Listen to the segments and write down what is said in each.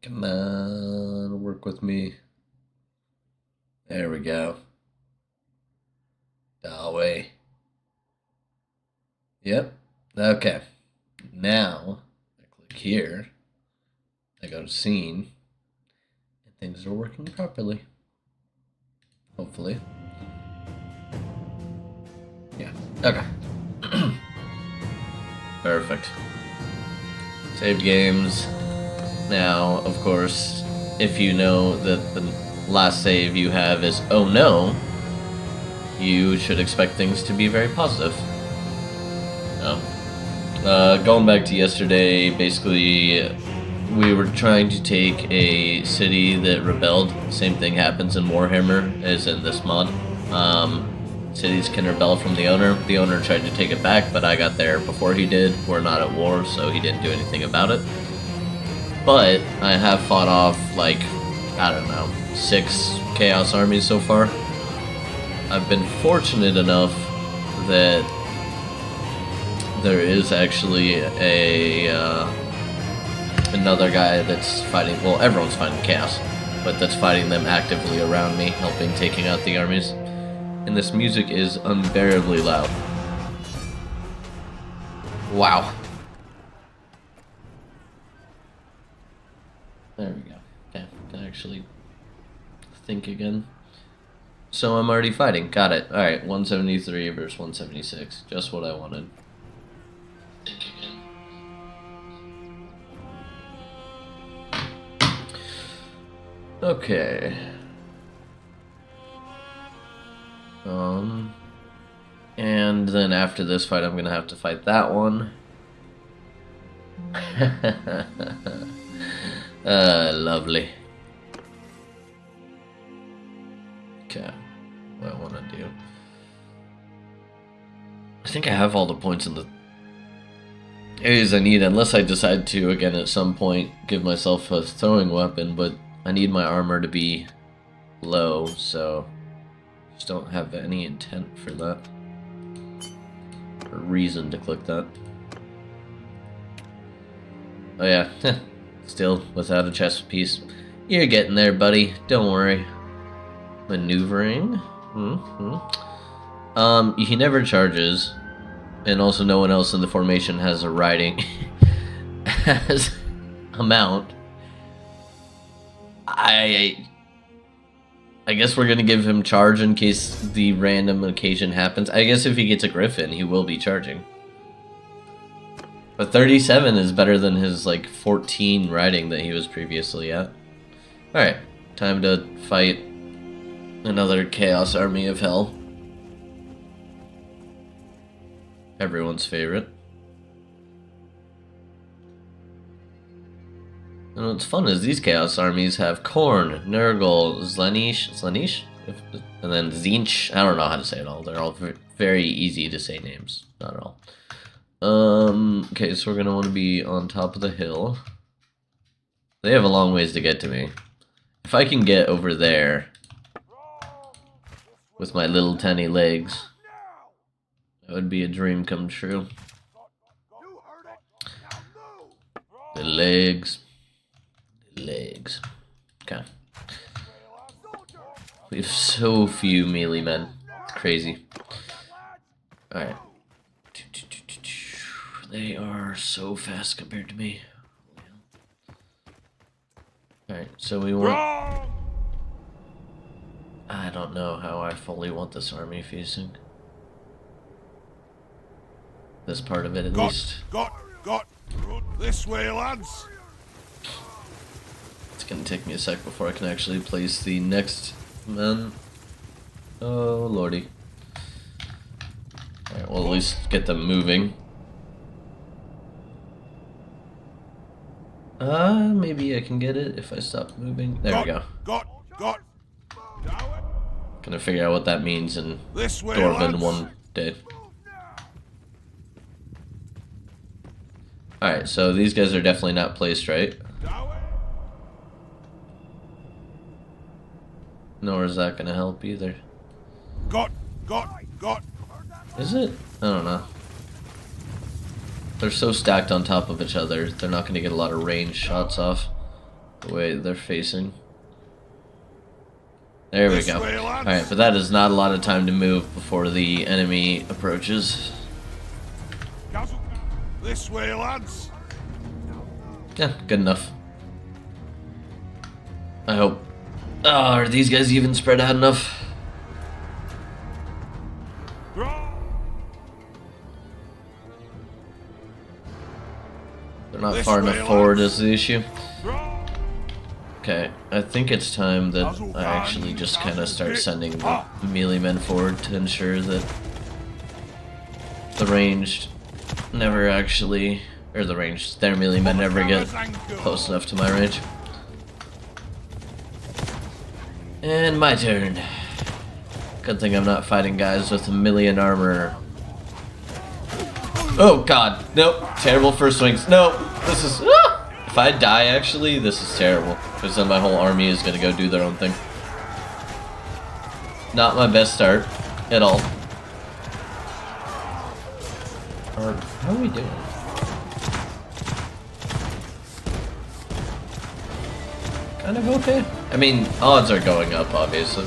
Come on, work with me. There we go. Away. Yep. Okay. Now, I click here. I go to scene. And things are working properly. Hopefully. Yeah. Okay. Perfect. Save games. Now, of course, if you know that the last save you have is oh no, you should expect things to be very positive. Going back to yesterday, basically, we were trying to take a city that rebelled. Same thing happens in Warhammer as in this mod. Cities can rebel from the owner. The owner tried to take it back, but I got there before he did. We're not at war, so he didn't do anything about it. But I have fought off, like, I don't know, 6 Chaos armies so far. I've been fortunate enough that there is actually another guy that's fighting, well, everyone's fighting Chaos, but that's fighting them actively around me, helping taking out the armies. And this music is unbearably loud. Wow. There we go. Okay, can actually think again. So I'm already fighting. Got it. Alright, 173 versus 176. Just what I wanted. Think again. Okay. And then after this fight, I'm gonna have to fight that one. Lovely. Okay, what I want to do. I think I have all the points in the areas I need, unless I decide to, again, at some point, give myself a throwing weapon, but I need my armor to be low, so just don't have any intent for that. Or reason to click that. Oh yeah, still without a chest piece. You're getting there, buddy. Don't worry. Maneuvering. He never charges, and also no one else in the formation has a riding as a mount. I guess we're gonna give him charge in case the random occasion happens. I guess if he gets a griffin, he will be charging. But 37 is better than his, like, 14 riding that he was previously at. Alright, time to fight another Chaos Army of Hell. Everyone's favorite. And what's fun is these Chaos Armies have Korn, Nurgle, Slaanesh? And then Tzeentch. I don't know how to say it all. They're all very easy to say names. Not at all. Okay, so we're gonna want to be on top of the hill. They have a long ways to get to me. If I can get over there with my little tiny legs, that would be a dream come true. The legs. The legs. Okay. We have so few melee men. It's crazy. Alright. They are so fast compared to me. Alright, so we want... I don't know how I fully want this army facing. This part of it, at least. Got. This way, lads. It's gonna take me a sec before I can actually place the next men. Oh, lordy. Alright, well, at least get them moving. Maybe I can get it if I stop moving. There we go. Got. Gonna figure out what that means in This way, Dwarven lads. one day. Alright, so these guys are definitely not placed right. Nor is that gonna help either. Got. Is it? I don't know. They're so stacked on top of each other, they're not gonna get a lot of range shots off. the way they're facing. There we This go. way, lads. Alright, but that is not a lot of time to move before the enemy approaches. This way, lads. Yeah, good enough. I hope. Oh, are these guys even spread out enough? They're not This far way, enough forward lads. is the issue. Okay, I think it's time that I actually just kind of start sending the melee men forward to ensure that the ranged never actually, or the ranged, their melee men never get close enough to my range. And my turn. Good thing I'm not fighting guys with 1,000,000 armor. Oh god, nope, terrible first swings. No, this is, if I die actually, this is terrible. Because then my whole army is gonna go do their own thing. Not my best start at all. How are we doing? Kind of okay. I mean, odds are going up, obviously.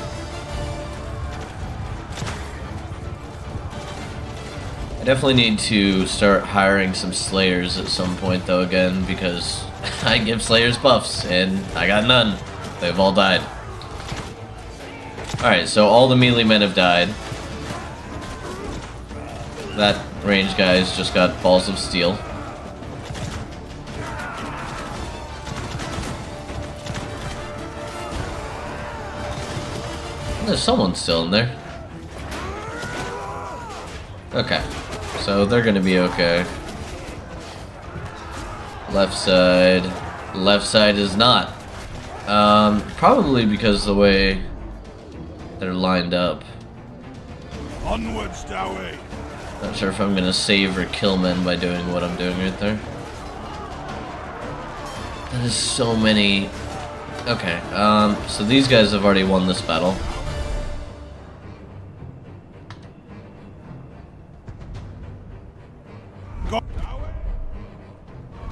I definitely need to start hiring some Slayers at some point, though, again, because I give Slayers buffs, and I got none. They've all died. Alright, so all the melee men have died. That range guy's just got balls of steel. There's someone still in there. Okay, so they're gonna be okay. Left side is not. Probably because the way they're lined up. Onwards, Dowie. Not sure if I'm gonna save or kill men by doing what I'm doing right there. That is so many. Okay, so these guys have already won this battle.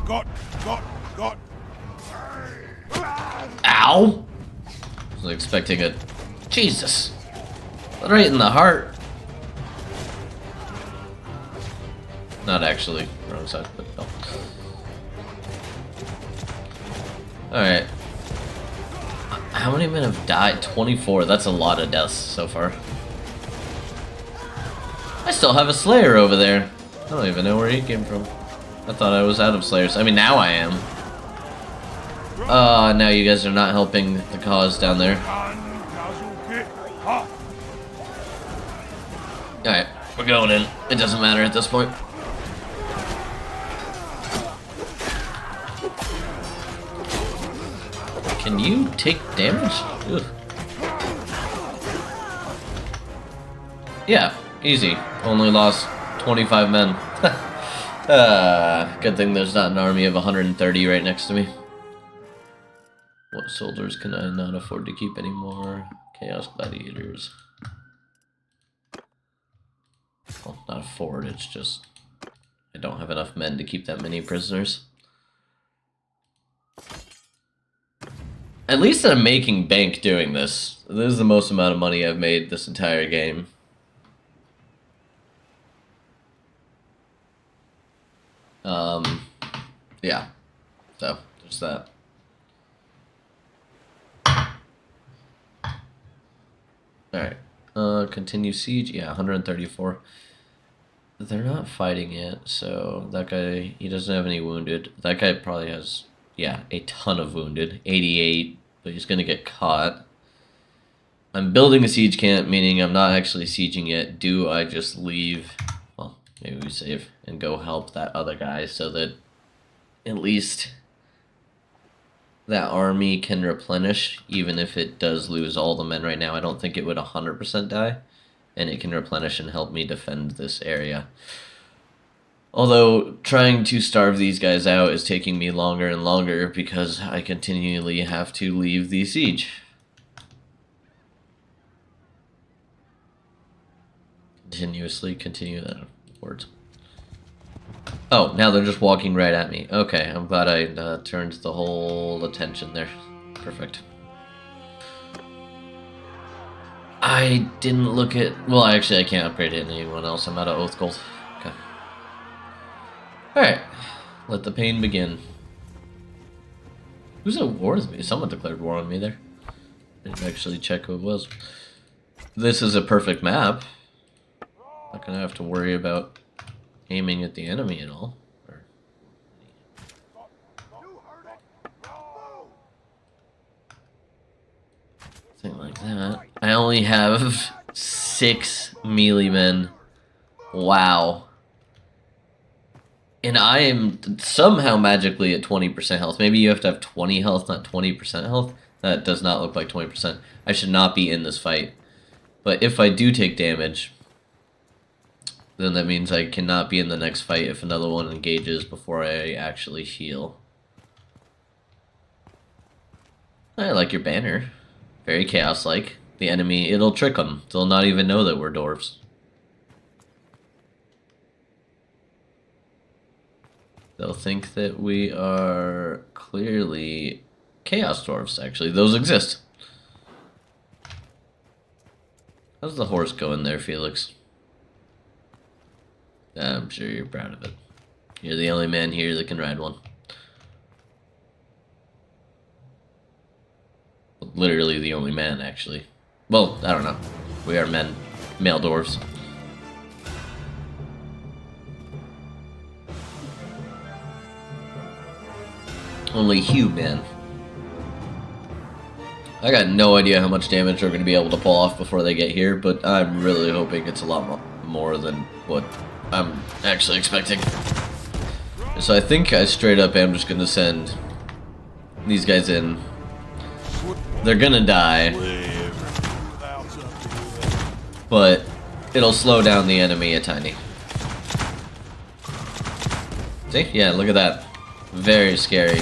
Got. Ow! Was expecting a. Jesus! Right in the heart. Not actually. Wrong side, but no. Alright. How many men have died? 24. That's a lot of deaths so far. I still have a Slayer over there. I don't even know where he came from. I thought I was out of Slayers. I mean, now I am. Now you guys are not helping the cause down there. Alright, we're going in. It doesn't matter at this point. Can you take damage? Ugh. Yeah, easy. Only lost 25 men. Good thing there's not an army of 130 right next to me. What soldiers can I not afford to keep anymore? Chaos Gladiators. Well, not afford, it's just I don't have enough men to keep that many prisoners. At least I'm making bank doing this. This is the most amount of money I've made this entire game. Yeah. So, there's that. Alright. Continue siege. Yeah, 134. They're not fighting yet, so that guy, he doesn't have any wounded. That guy probably has, yeah, a ton of wounded. 88, but he's gonna get caught. I'm building a siege camp, meaning I'm not actually sieging yet. Do I just leave? Well, maybe we save and go help that other guy so that at least that army can replenish, even if it does lose all the men right now. I don't think it would 100% die, and it can replenish and help me defend this area. Although, trying to starve these guys out is taking me longer and longer because I continually have to leave the siege. Continuously continue that words. Oh, now they're just walking right at me. Okay, I'm glad I turned the whole attention there. Perfect. I didn't look at... Well, actually, I can't upgrade it to anyone else. I'm out of Oath Gold. Okay. Alright. Let the pain begin. Who's at war with me? Someone declared war on me there. Didn't actually check who it was. This is a perfect map. Not gonna have to worry about aiming at the enemy at all. Or... Something like that. I only have 6 melee men. Wow. And I am somehow magically at 20% health. Maybe you have to have 20 health, not 20% health. That does not look like 20%. I should not be in this fight. But if I do take damage, then that means I cannot be in the next fight if another one engages before I actually heal. I like your banner. Very chaos-like. The enemy, it'll trick them. They'll not even know that we're dwarves. They'll think that we are clearly chaos dwarves, actually. Those exist. How's the horse going there, Felix? I'm sure you're proud of it. You're the only man here that can ride one. Literally the only man, actually. Well, I don't know. We are men. Male dwarves. Only human. I got no idea how much damage they're going to be able to pull off before they get here, but I'm really hoping it's a lot more than what I'm actually expecting. So I think I straight up am just going to send these guys in. They're going to die, but it'll slow down the enemy a tiny. See? Yeah, look at that. Very scary.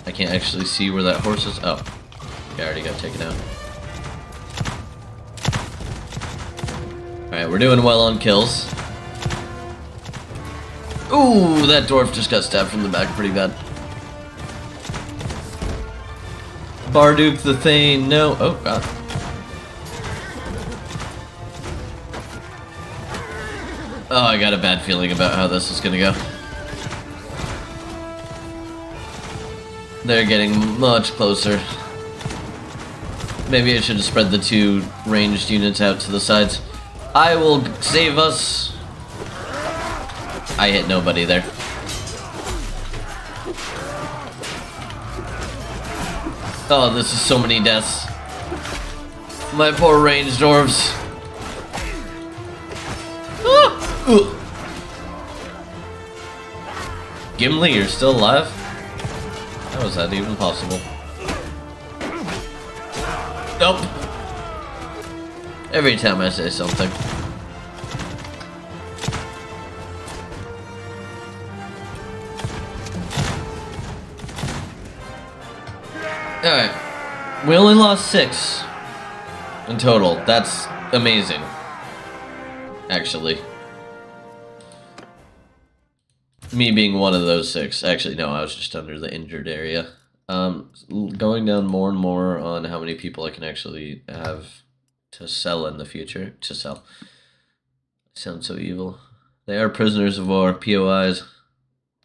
I can't actually see where that horse is. Oh, I already got taken out. Alright, we're doing well on kills. Ooh, that dwarf just got stabbed from the back pretty bad. Barduk the Thane, no. Oh, God. Oh, I got a bad feeling about how this is gonna go. They're getting much closer. Maybe I should have spread the 2 ranged units out to the sides. I will save us. I hit nobody there. Oh, this is so many deaths. My poor ranged dwarves. Ah! Gimli, you're still alive? How is that even possible? Nope. Every time I say something. Alright. We only lost 6 in total. That's amazing. Actually. Me being one of those 6. Actually, no, I was just under the injured area. Going down more and more on how many people I can actually have to sell in the future. To sell. Sounds so evil. They are prisoners of war. POIs.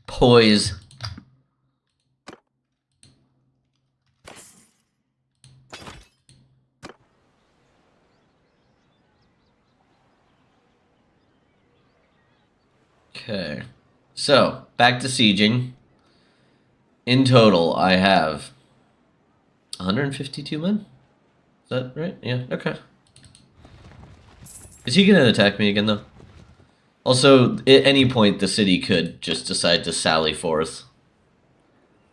Poise. Okay. So, back to sieging. In total, I have 152 men? Is that right? Yeah, okay. Is he gonna attack me again, though? Also, at any point, the city could just decide to sally forth.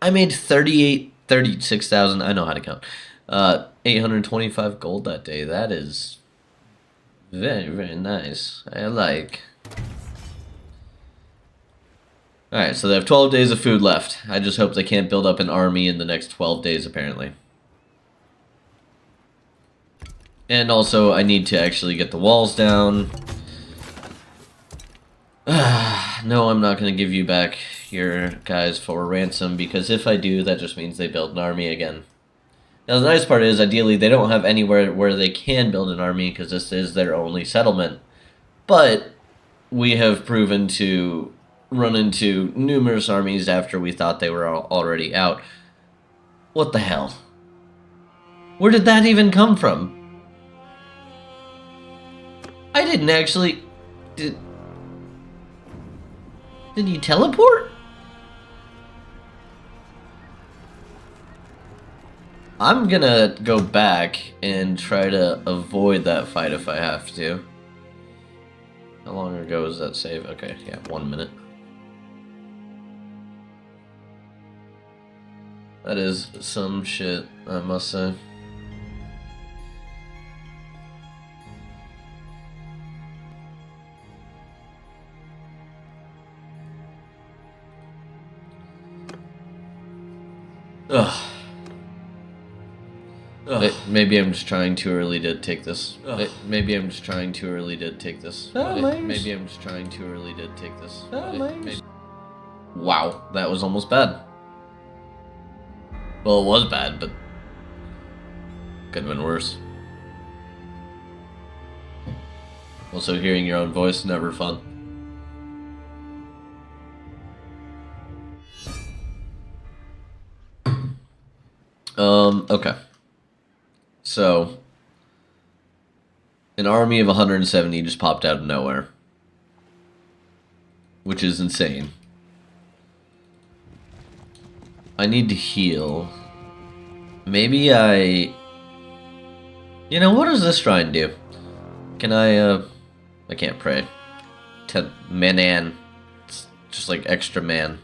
I made 36,000, I know how to count. 825 gold that day. That is very, very nice. I like. Alright, so they have 12 days of food left. I just hope they can't build up an army in the next 12 days, apparently. And also, I need to actually get the walls down. No, I'm not going to give you back your guys for ransom, because if I do, that just means they build an army again. Now, the nice part is, ideally, they don't have anywhere where they can build an army, because this is their only settlement. But we have proven to run into numerous armies after we thought they were already out. What the hell? Where did that even come from? I didn't actually... Did you teleport? I'm gonna go back and try to avoid that fight if I have to. How long ago was that save? Okay, yeah, 1 minute. That is some shit, I must say. Ugh. Maybe I'm just trying too early to take this. Maybe I'm just trying too early to take this. Maybe I'm just trying too early to take this. Wow, that was almost bad. Well, it was bad, but could have been worse. Also, hearing your own voice, never fun. Okay. So, an army of 170 just popped out of nowhere. Which is insane. I need to heal. Maybe I... You know, what does this shrine do? Can I can't pray. Manan. It's just like extra man.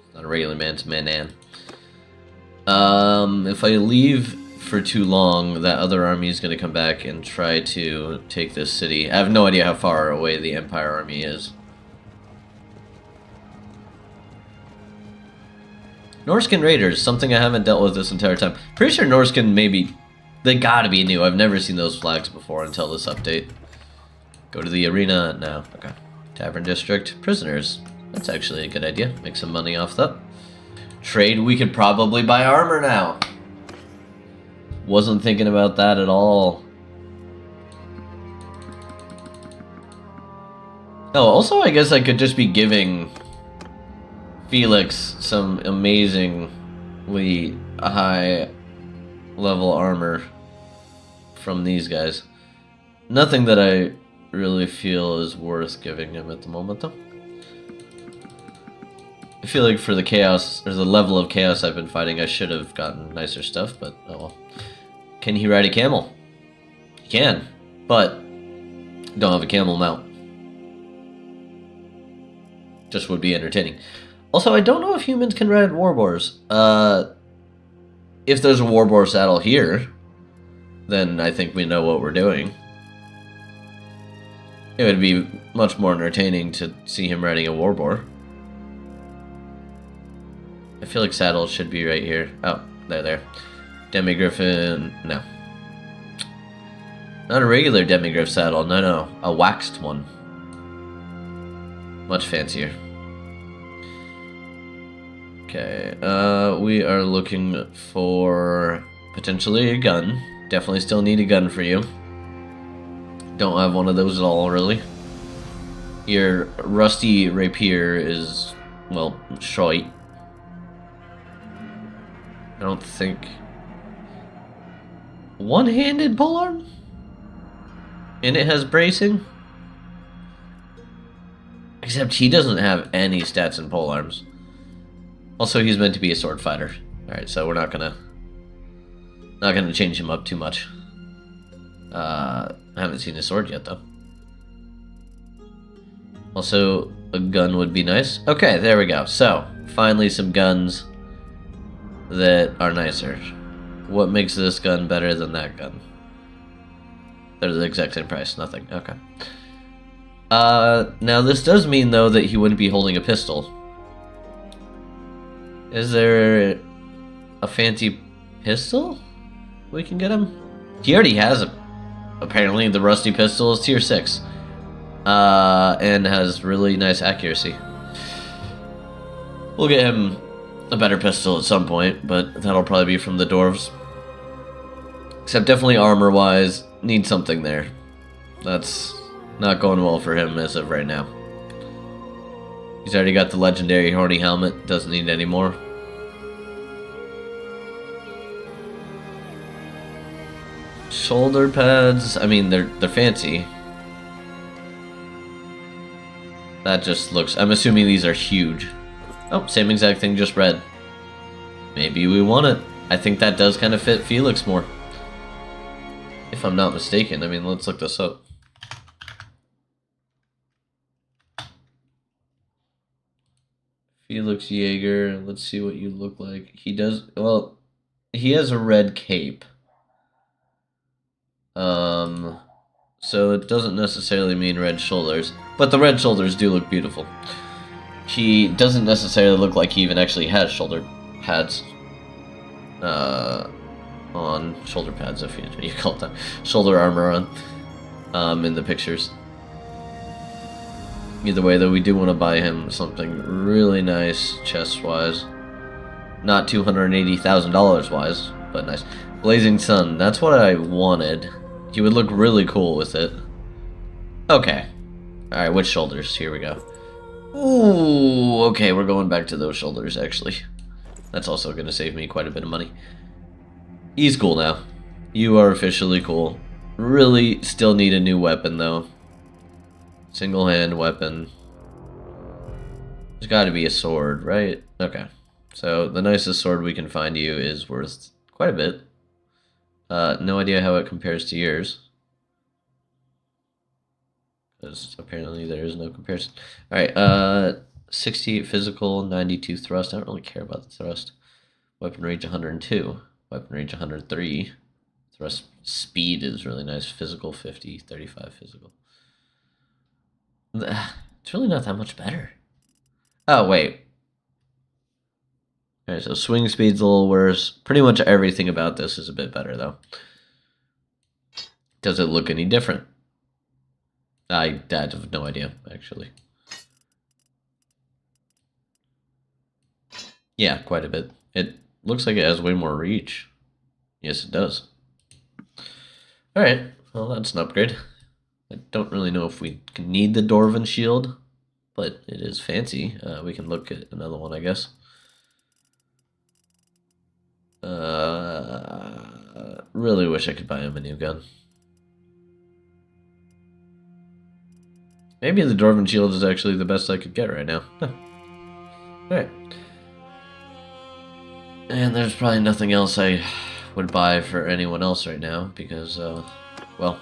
It's not a regular man, it's Manan. If I leave for too long, that other army is going to come back and try to take this city. I have no idea how far away the Empire army is. Norskin Raiders, something I haven't dealt with this entire time. Pretty sure Norskin maybe... They gotta be new. I've never seen those flags before until this update. Go to the arena now. Okay. Tavern District. Prisoners. That's actually a good idea. Make some money off that. Trade, we could probably buy armor now. Wasn't thinking about that at all. Oh, also I guess I could just be giving Felix some amazingly high level armor from these guys. Nothing that I really feel is worth giving him at the moment, though. I feel like for the chaos, or the level of chaos I've been fighting, I should have gotten nicer stuff, but oh well. Can he ride a camel? He can, but don't have a camel mount. Just would be entertaining. Also, I don't know if humans can ride warboars. If there's a warboar saddle here, then I think we know what we're doing. It would be much more entertaining to see him riding a warboar. I feel like saddles should be right here. Oh, there. Demigriffin, no. Not a regular demigriff saddle, no. A waxed one. Much fancier. Okay, we are looking for potentially a gun. Definitely still need a gun for you. Don't have one of those at all, really. Your rusty rapier is, well, shite. I don't think... One-handed polearm? And it has bracing? Except he doesn't have any stats in polearms. Also, he's meant to be a sword fighter. Alright, so we're not gonna change him up too much. I haven't seen his sword yet, though. Also, a gun would be nice. Okay, there we go. So, finally some guns that are nicer. What makes this gun better than that gun? They're the exact same price. Nothing. Okay. Now this does mean, though, that he wouldn't be holding a pistol. Is there a fancy pistol we can get him? He already has a... Apparently, the rusty pistol is tier 6. and has really nice accuracy. We'll get him a better pistol at some point, but that'll probably be from the dwarves. Except definitely armor-wise, need something there. That's not going well for him as of right now. He's already got the legendary horny helmet, doesn't need any more. Shoulder pads, I mean, they're fancy. That just looks, I'm assuming these are huge. Oh, same exact thing, just red. Maybe we want it. I think that does kind of fit Felix more. If I'm not mistaken. I mean, let's look this up. Felix Jaeger, let's see what you look like. He does, well, he has a red cape. So it doesn't necessarily mean red shoulders, but the red shoulders do look beautiful. He doesn't necessarily look like he even actually has shoulder pads. On shoulder pads, if you call it that, shoulder armor on, in the pictures. Either way, though, we do want to buy him something really nice chest-wise. Not $280,000 wise, but nice. Blazing Sun, that's what I wanted. He would look really cool with it. Okay. Alright, which shoulders? Here we go. Ooh, okay, we're going back to those shoulders, actually. That's also going to save me quite a bit of money. He's cool now. You are officially cool. Really still need a new weapon, though. Single hand weapon. There's got to be a sword, right? Okay. So the nicest sword we can find you is worth quite a bit. No idea how it compares to yours. Because apparently there is no comparison. Alright, 68 physical, 92 thrust. I don't really care about the thrust. Weapon range 102. Weapon range 103. Thrust speed is really nice. Physical 50, 35 physical. It's really not that much better. Oh, wait. Alright, so swing speed's a little worse. Pretty much everything about this is a bit better, though. Does it look any different? I have no idea, actually. Yeah, quite a bit. It looks like it has way more reach. Yes, it does. Alright, well, that's an upgrade. I don't really know if we can need the Dwarven shield, but it is fancy. We can look at another one, I guess. Really wish I could buy him a new gun. Maybe the Dwarven shield is actually the best I could get right now. Huh. Alright. And there's probably nothing else I would buy for anyone else right now, because, well,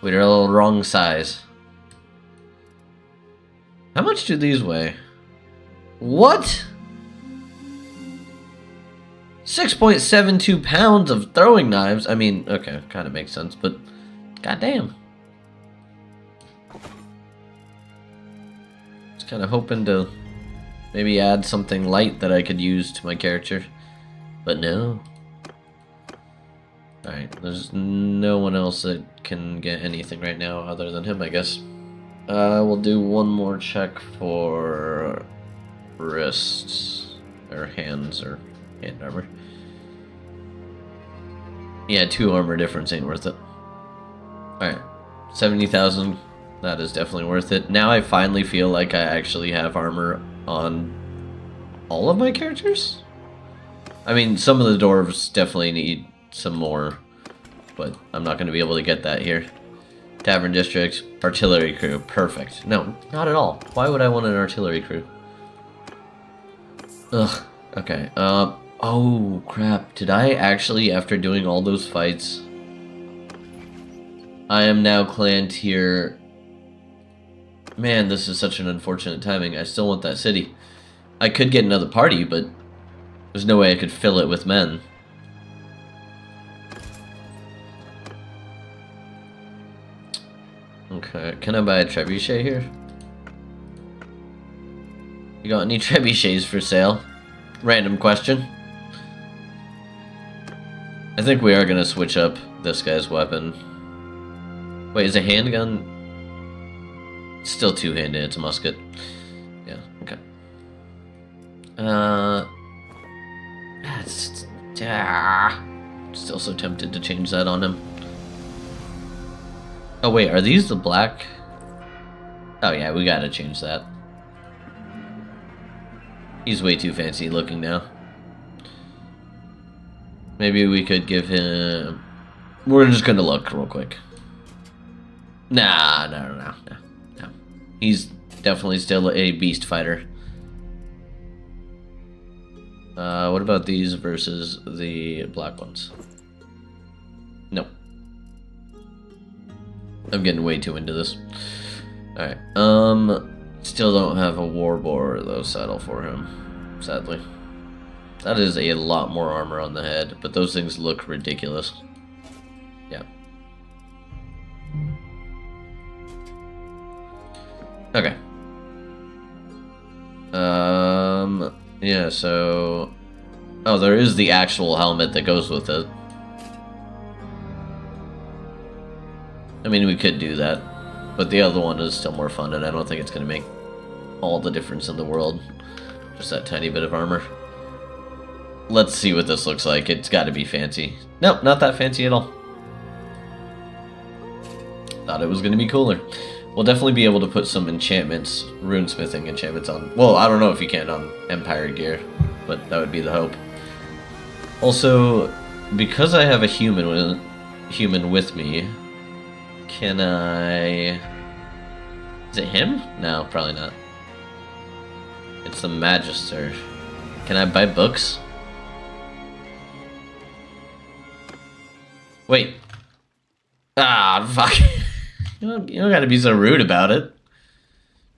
we're a little wrong size. How much do these weigh? What? 6.72 pounds of throwing knives? I mean, okay, kind of makes sense, but goddamn. Just kind of hoping to maybe add something light that I could use to my character, but no. Alright, there's no one else that can get anything right now other than him, I guess. We'll do one more check for wrists, or hands, or hand armor. Yeah, 2 armor difference ain't worth it. Alright, 70,000, that is definitely worth it. Now I finally feel like I actually have armor on all of my characters? I mean, some of the dwarves definitely need some more, but I'm not going to be able to get that here. Tavern District, Artillery Crew, perfect. No, not at all. Why would I want an Artillery Crew? Ugh, okay, oh crap, did I actually, after doing all those fights, I am now clan tier. Man, this is such an unfortunate timing. I still want that city. I could get another party, but there's no way I could fill it with men. Okay, can I buy a trebuchet here? You got any trebuchets for sale? Random question. I think we are gonna switch up this guy's weapon. Wait, is a handgun? Still two-handed, it's a musket. Yeah, okay. Still so tempted to change that on him. Oh wait, are these the black? Oh yeah, we gotta change that. He's way too fancy looking now. Maybe we could give him... We're just gonna look real quick. Nah, no. He's definitely still a beast fighter. What about these versus the black ones? Nope. I'm getting way too into this. Alright, still don't have a war boar though saddle for him, sadly. That is a lot more armor on the head, but those things look ridiculous. Yeah. Okay. Yeah, so... Oh, there is the actual helmet that goes with it. I mean, we could do that, but the other one is still more fun, and I don't think it's going to make all the difference in the world. Just that tiny bit of armor. Let's see what this looks like. It's got to be fancy. Nope, not that fancy at all. Thought it was going to be cooler. We'll definitely be able to put some enchantments, runesmithing enchantments on... Well, I don't know if you can on Empire gear, but that would be the hope. Also, because I have a human with me, can I... Is it him? No, probably not. It's the Magister. Can I buy books? Wait. Ah, fuck. You don't gotta be so rude about it.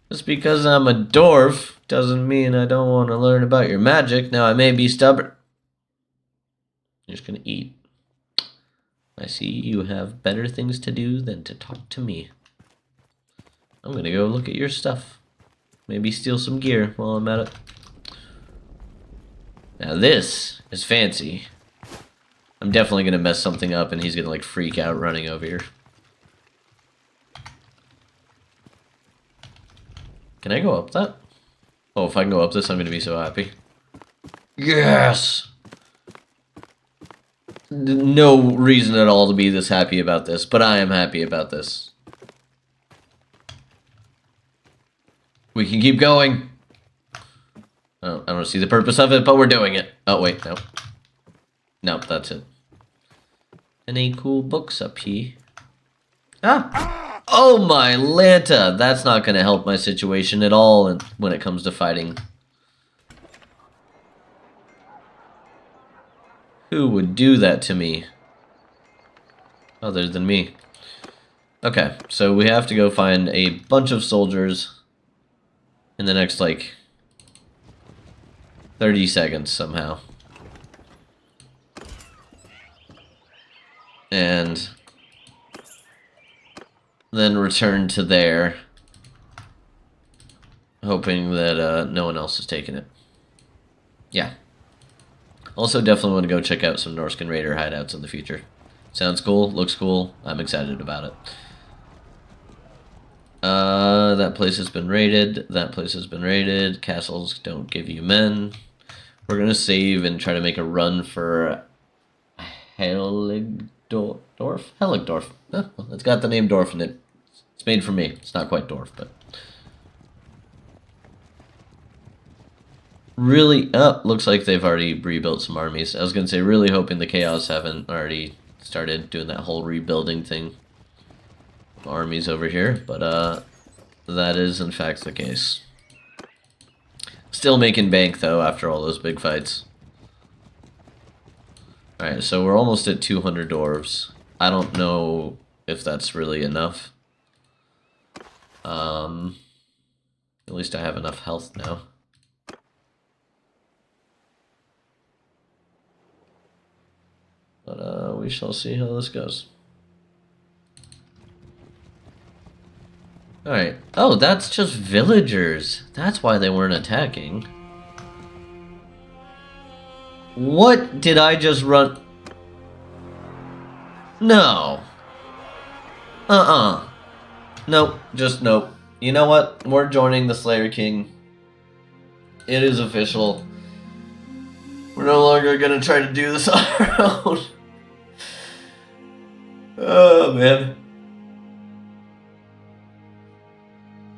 Just because I'm a dwarf doesn't mean I don't want to learn about your magic. Now, I may be stubborn. You're just gonna eat. I see you have better things to do than to talk to me. I'm gonna go look at your stuff. Maybe steal some gear while I'm at it. Now this is fancy. I'm definitely gonna mess something up and he's gonna like freak out running over here. Can I go up that? Oh, if I can go up this, I'm gonna be so happy. Yes! No reason at all to be this happy about this, but I am happy about this. We can keep going. Oh, I don't see the purpose of it, but we're doing it. Oh, wait, no. Nope, that's it. Any cool books up here? Ah! Oh my Lanta! That's not going to help my situation at all when it comes to fighting. Who would do that to me? Other than me. Okay, so we have to go find a bunch of soldiers in the next, like, 30 seconds somehow. And then return to there, hoping that no one else is taking it. Yeah. Also, definitely want to go check out some Norscan Raider hideouts in the future. Sounds cool, looks cool, I'm excited about it. That place has been raided, that place has been raided, castles don't give you men. We're gonna save and try to make a run for Heligdorf? Heligdorf. Oh, well, it's got the name Dorf in it. It's made for me. It's not quite Dorf, but... Really... Oh, looks like they've already rebuilt some armies. I was going to say, really hoping the Chaos haven't already started doing that whole rebuilding thing. Armies over here, but that is in fact the case. Still making bank, though, after all those big fights. Alright, so we're almost at 200 dwarves. I don't know if that's really enough. At least I have enough health now. But we shall see how this goes. Alright. Oh, that's just villagers. That's why they weren't attacking. What did I just run? No. Nope. Just nope. You know what? We're joining the Slayer King. It is official. We're no longer gonna try to do this on our own. Oh, man.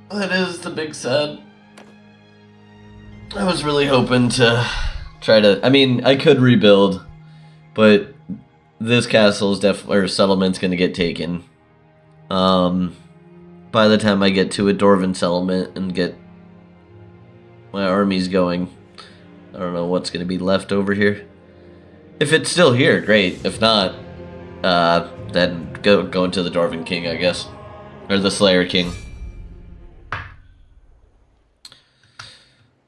That is the big sad. I was really hoping to try to... I mean, I could rebuild, but this castle is or settlement's gonna get taken. By the time I get to a Dwarven settlement and get my armies going, I don't know what's gonna be left over here. If it's still here, great. If not, then go into the Dwarven King, I guess. Or the Slayer King.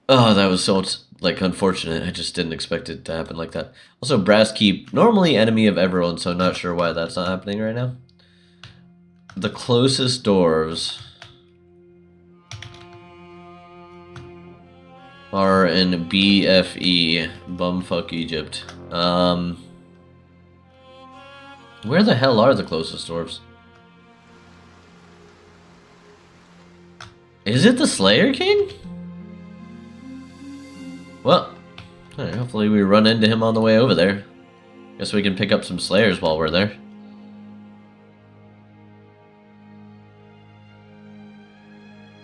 Oh, that was so, like, unfortunate. I just didn't expect it to happen like that. Also, Brass Keep, normally enemy of everyone, so I'm not sure why that's not happening right now. The closest dwarves are in BFE, Bumfuck Egypt. Where the hell are the closest dwarves? Is it the Slayer King? Well, alright, hopefully we run into him on the way over there. Guess we can pick up some Slayers while we're there.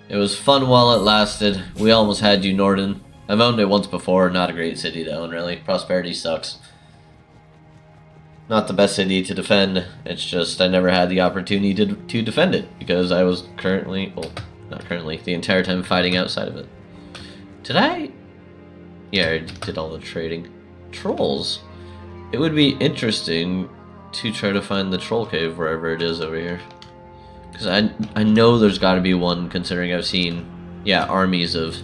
It was fun while it lasted. We almost had you, Norden. I've owned it once before. Not a great city to own, really. Prosperity sucks. Not the best city to defend. It's just I never had the opportunity to defend it because I was currently, well, not currently, the entire time fighting outside of it. Did I? Yeah, I did all the trading. Trolls. It would be interesting to try to find the troll cave wherever it is over here. Because I know there's got to be one, considering I've seen, yeah, armies of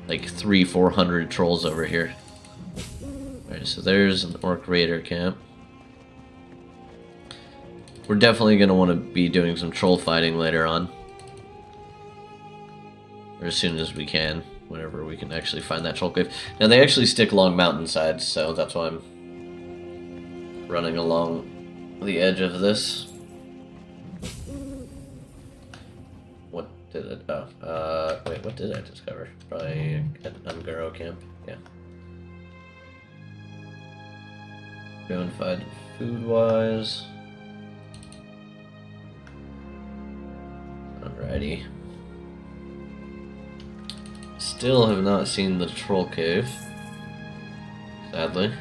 like 300-400 trolls over here. Alright, so there's an Orc Raider camp. We're definitely going to want to be doing some troll fighting later on. Or as soon as we can. Whenever we can actually find that troll cave. Now, they actually stick along mountainsides, so that's why I'm running along the edge of this. What did it... Oh, wait, what did I discover? Probably an Ungaro camp, yeah. Unified food-wise. Alrighty. Still have not seen the troll cave, sadly.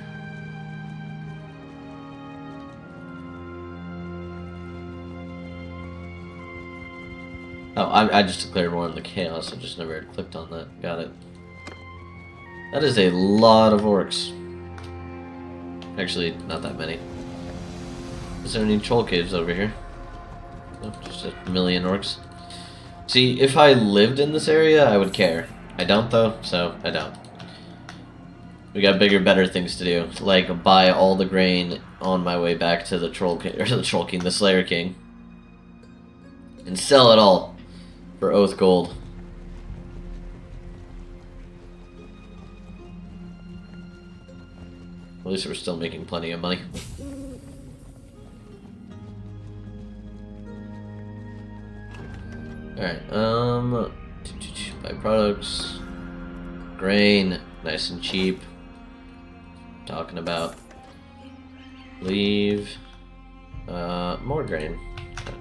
Oh, I just declared war in the chaos. I just never had clicked on that. Got it. That is a lot of orcs. Actually, not that many. Is there any troll caves over here? No, just a million orcs. See, if I lived in this area, I would care. I don't, though, so I don't. We got bigger, better things to do, like buy all the grain on my way back to the Troll King, or the Troll King, the Slayer King, and sell it all for Oath Gold. At least we're still making plenty of money. Alright, buy products, grain, nice and cheap. Talking about leave, more grain. Okay.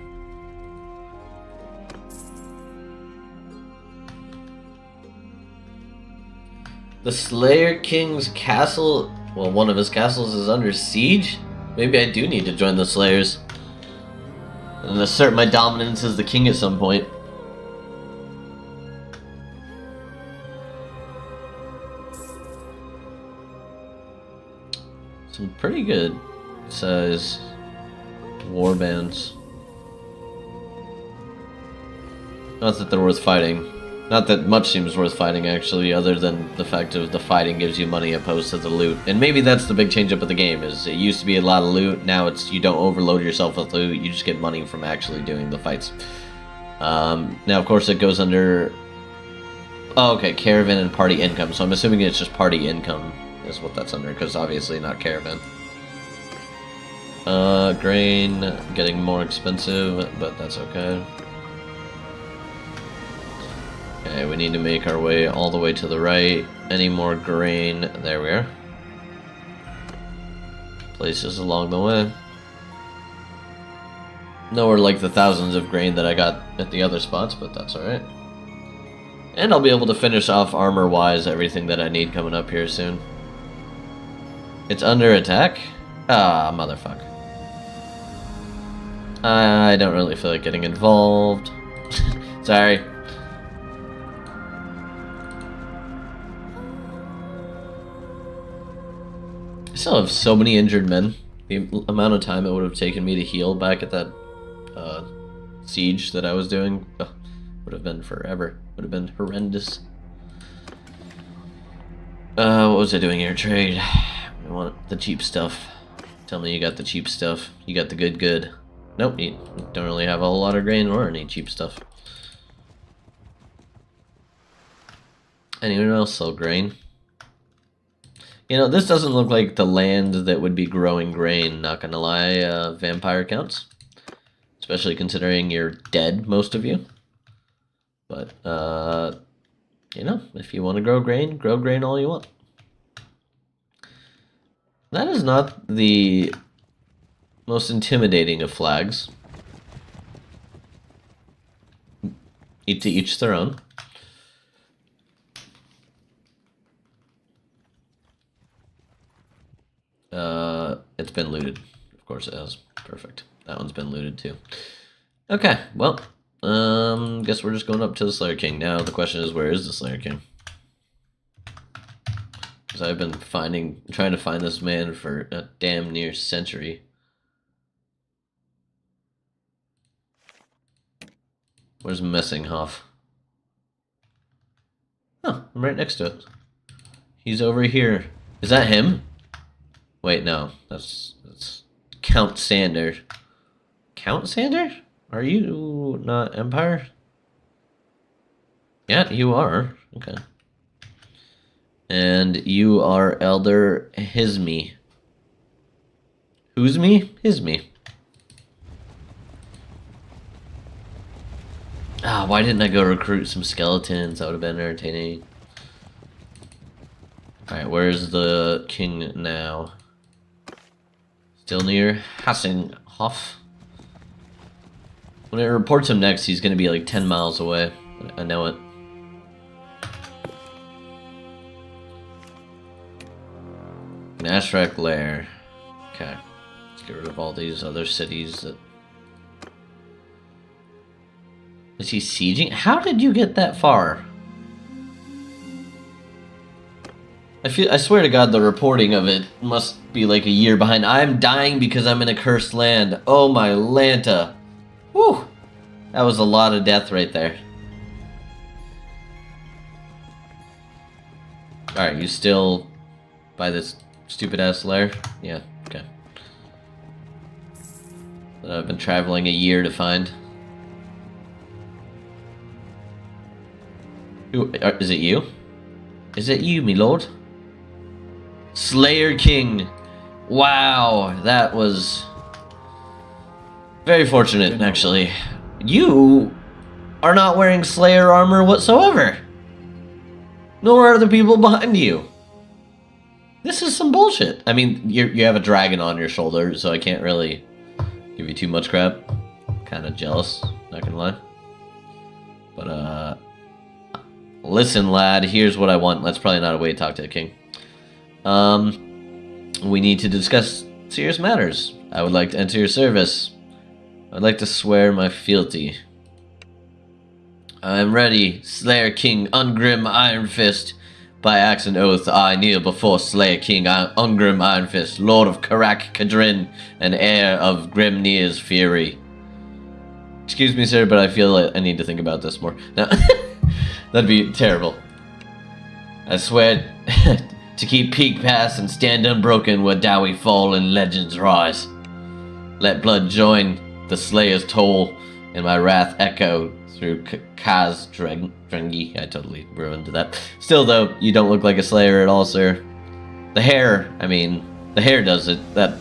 The Slayer King's castle, well, one of his castles is under siege? Maybe I do need to join the Slayers and assert my dominance as the king at some point. Some pretty good size war bands. Not that they're worth fighting. Not that much seems worth fighting, actually, other than the fact of the fighting gives you money opposed to the loot. And maybe that's the big change up of the game, is it used to be a lot of loot, now it's you don't overload yourself with loot, you just get money from actually doing the fights. Now, of course, it goes under... Oh, okay, caravan and party income, so I'm assuming it's just party income is what that's under, because obviously not caravan. Grain getting more expensive, but that's okay. Okay, we need to make our way all the way to the right. Any more grain? There we are. Places along the way. Nowhere like the thousands of grain that I got at the other spots, but that's alright. And I'll be able to finish off armor-wise everything that I need coming up here soon. It's under attack? Ah, motherfucker. I don't really feel like getting involved. Sorry. I still have so many injured men. The amount of time it would have taken me to heal back at that siege that I was doing would have been forever. Would have been horrendous. What was I doing here? Trade. I want the cheap stuff. Tell me you got the cheap stuff. You got the good. Nope, you don't really have a whole lot of grain or any cheap stuff. Anyone else sell grain? You know, this doesn't look like the land that would be growing grain, not gonna lie, vampire counts. Especially considering you're dead, most of you. But, you know, if you want to grow grain all you want. That is not the most intimidating of flags. To each their own. It's been looted. Of course it has. Perfect. That one's been looted too. Okay, well, guess we're just going up to the Slayer King. Now the question is, where is the Slayer King? Because I've been trying to find this man for a damn near century. Where's Messinghoff? Oh, I'm right next to it. He's over here. Is that him? Wait, no. That's Count Sander. Count Sander? Are you not Empire? Yeah, you are. Okay. And you are Elder Hisme. Who's me? Hisme. Ah, why didn't I go recruit some skeletons? That would have been entertaining. Alright, where's the king now? Still near Hassinghoff. When it reports him next, he's going to be like 10 miles away. I know it. An Ashrak Lair. Okay. Let's get rid of all these other cities that... Is he sieging? How did you get that far? I swear to God, the reporting of it must be like a year behind. I'm dying because I'm in a cursed land. Oh my Lanta. Whew. That was a lot of death right there. Alright, you still by this stupid ass lair? Yeah, okay. That I've been traveling a year to find. Who, is it you? Is it you, me lord? Slayer King. Wow, that was very fortunate, actually. You are not wearing Slayer armor whatsoever. Nor are the people behind you. This is some bullshit. I mean, you have a dragon on your shoulder, so I can't really give you too much crap. Kind of jealous, not gonna lie. But, listen, lad, here's what I want. That's probably not a way to talk to a king. We need to discuss serious matters. I would like to enter your service. I'd like to swear my fealty. I am ready, Slayer King Ungrim Iron Fist. By axe and oath, I kneel before Slayer King Ungrim Iron Fist, Lord of Karak Kadrin, and heir of Grimnir's fury. Excuse me, sir, but I feel like I need to think about this more. No, that'd be terrible. I swear to keep Peak Pass and stand unbroken where Dowie fall and legends rise. Let blood join the Slayer's toll, and my wrath echo through Kaz Drengi. I totally ruined that. Still, though, you don't look like a Slayer at all, sir. The hair, I mean, the hair does it. That,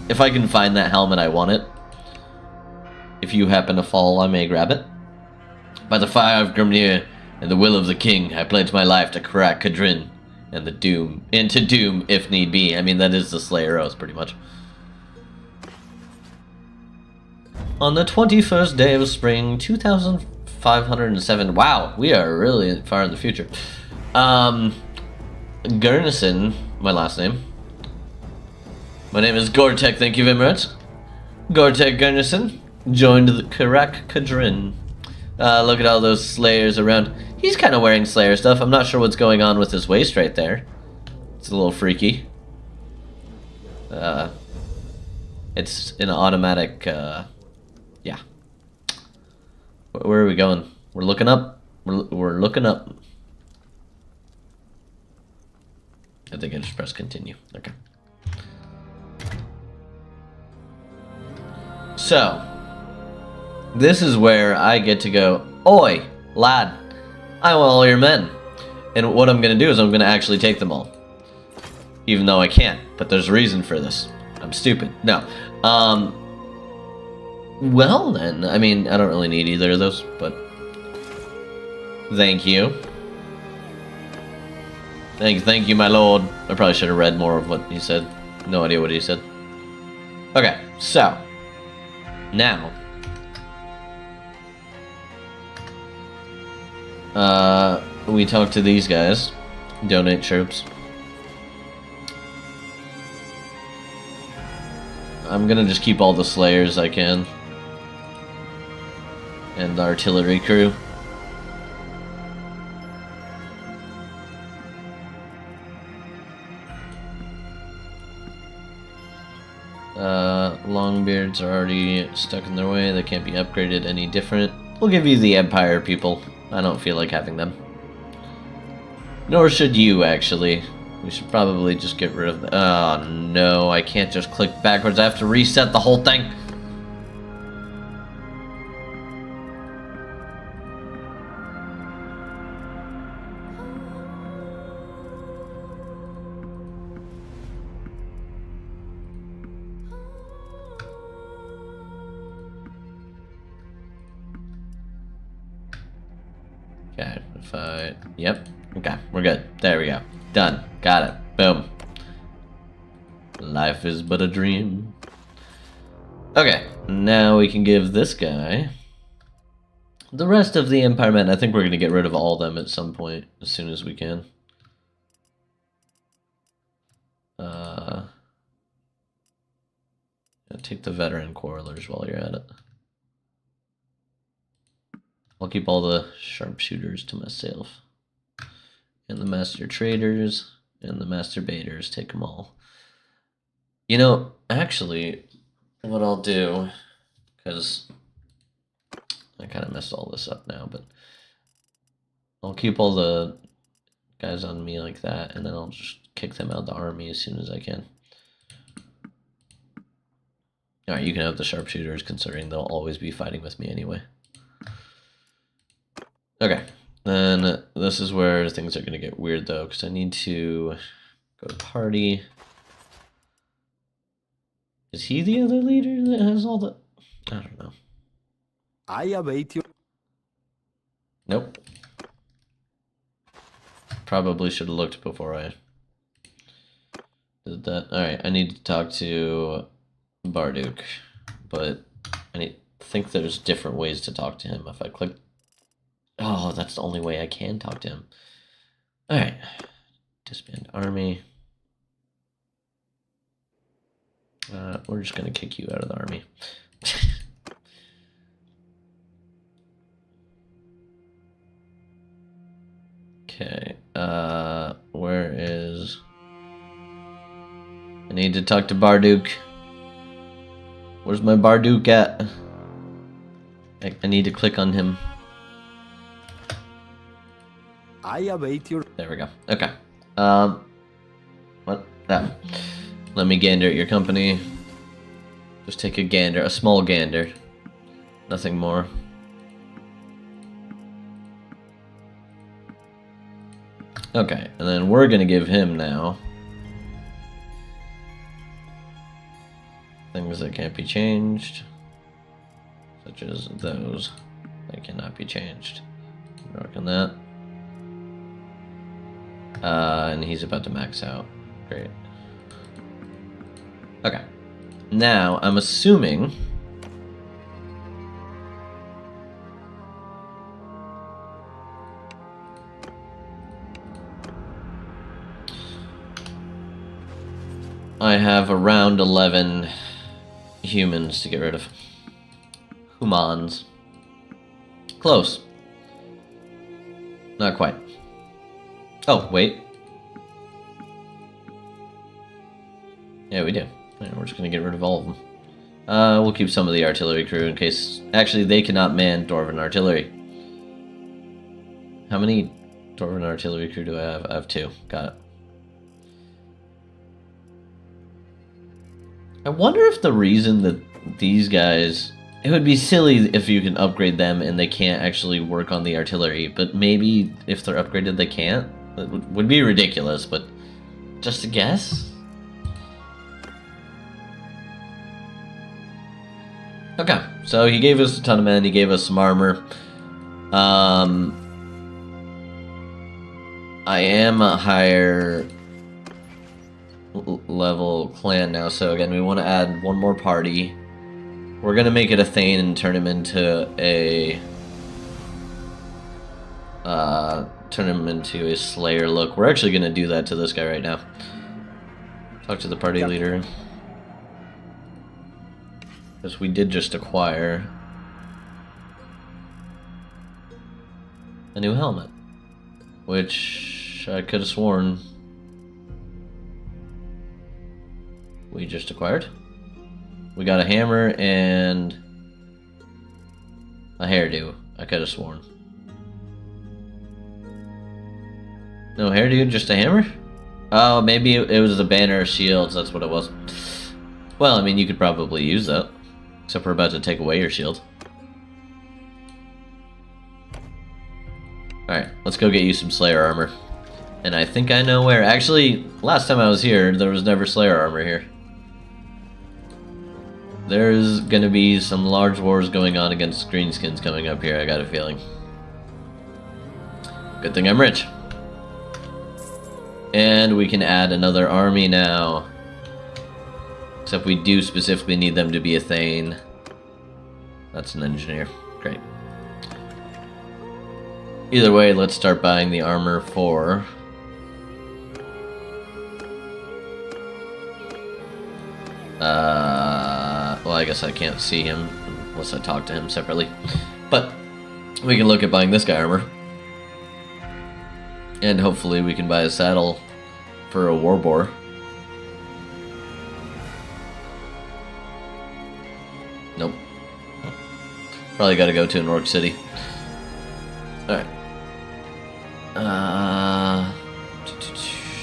if I can find that helmet, I want it. If you happen to fall, I may grab it. By the fire of Grimnir, and the will of the king, I pledge my life to crack Kadrin and the doom into doom if need be. I mean, that is the Slayer Oath, pretty much. On the 21st day of spring, 2507. Wow, we are really far in the future. Gurnison, my last name. My name is Gortek, thank you very much. Gortek Gurnison joined the Karak Kadrin. Look at all those Slayers around. He's kind of wearing Slayer stuff. I'm not sure what's going on with his waist right there. It's a little freaky. It's an automatic, yeah. Where are we going? We're looking up. We're looking up. I think I just press continue. Okay. So, this is where I get to go, oi, lad, I want all your men. And what I'm going to do is I'm going to actually take them all. Even though I can't, but there's a reason for this. I'm stupid. No. Well then, I mean, I don't really need either of those, but thank you. Thank you, my lord. I probably should have read more of what he said. No idea what he said. Okay, so now we talk to these guys. Donate troops. I'm gonna just keep all the Slayers I can. And the artillery crew. Longbeards are already stuck in their way. They can't be upgraded any different. We'll give you the Empire people. I don't feel like having them. Nor should you, actually. We should probably just get rid of them. Oh, no. I can't just click backwards. I have to reset the whole thing. Okay, if I... Yep. Okay, we're good. There we go. Done. Got it. Boom. Life is but a dream. Okay, now we can give this guy the rest of the Empire men. I think we're going to get rid of all of them at some point, as soon as we can. Take the veteran quarrelers while you're at it. I'll keep all the sharpshooters to myself. And the master traders and the master baiters, take them all. You know, actually, what I'll do, because I kind of messed all this up now, but I'll keep all the guys on me like that, and then I'll just kick them out of the army as soon as I can. Alright, you can have the sharpshooters, considering they'll always be fighting with me anyway. Okay, then this is where things are going to get weird, though, because I need to go to party. Is he the other leader that has all the... I don't know. I await you. Nope. Probably should have looked before I did that. Alright, I need to talk to Barduk, but I think there's different ways to talk to him. If I click... Oh, that's the only way I can talk to him. Alright. Disband army. We're just going to kick you out of the army. Okay. Where is... I need to talk to Barduk. Where's my Barduk at? I need to click on him. I await your... There we go. Okay. What? That. Let me gander at your company. Just take a gander. A small gander. Nothing more. Okay. And then we're going to give him now things that can't be changed. Such as those. They cannot be changed. Work on that. And he's about to max out. Great. Okay. Now, I'm assuming... I have around 11 humans to get rid of. Humans. Close. Not quite. Oh, wait. Yeah, we do. Yeah, we're just gonna get rid of all of them. We'll keep some of the artillery crew in case... Actually, they cannot man Dwarven artillery. How many Dwarven artillery crew do I have? I have 2. Got it. I wonder if the reason that these guys... It would be silly if you can upgrade them and they can't actually work on the artillery, but maybe if they're upgraded they can't? That would be ridiculous, but just a guess? Okay, so he gave us a ton of men, he gave us some armor. I am a higher level clan now, so again, we want to add one more party. We're gonna make it a Thane and turn him into a Slayer look. We're actually gonna do that to this guy right now. Talk to the party leader. Because we did just acquire a new helmet, which I could have sworn we just acquired. We got a hammer and a hairdo. I could have sworn. No hairdo, just a hammer? Oh, maybe it was the banner of shields. That's what it was. Well, I mean, you could probably use that. Except we're about to take away your shield. Alright, let's go get you some Slayer armor. And I think I know where. Actually, last time I was here, there was never Slayer armor here. There's gonna be some large wars going on against greenskins coming up here, I got a feeling. Good thing I'm rich. And we can add another army now. Except we do specifically need them to be a Thane. That's an engineer. Great. Either way, let's start buying the armor for... well, I guess I can't see him unless I talk to him separately. But we can look at buying this guy armor. And hopefully we can buy a saddle for a war boar. Nope. Probably gotta go to an orc city. Alright.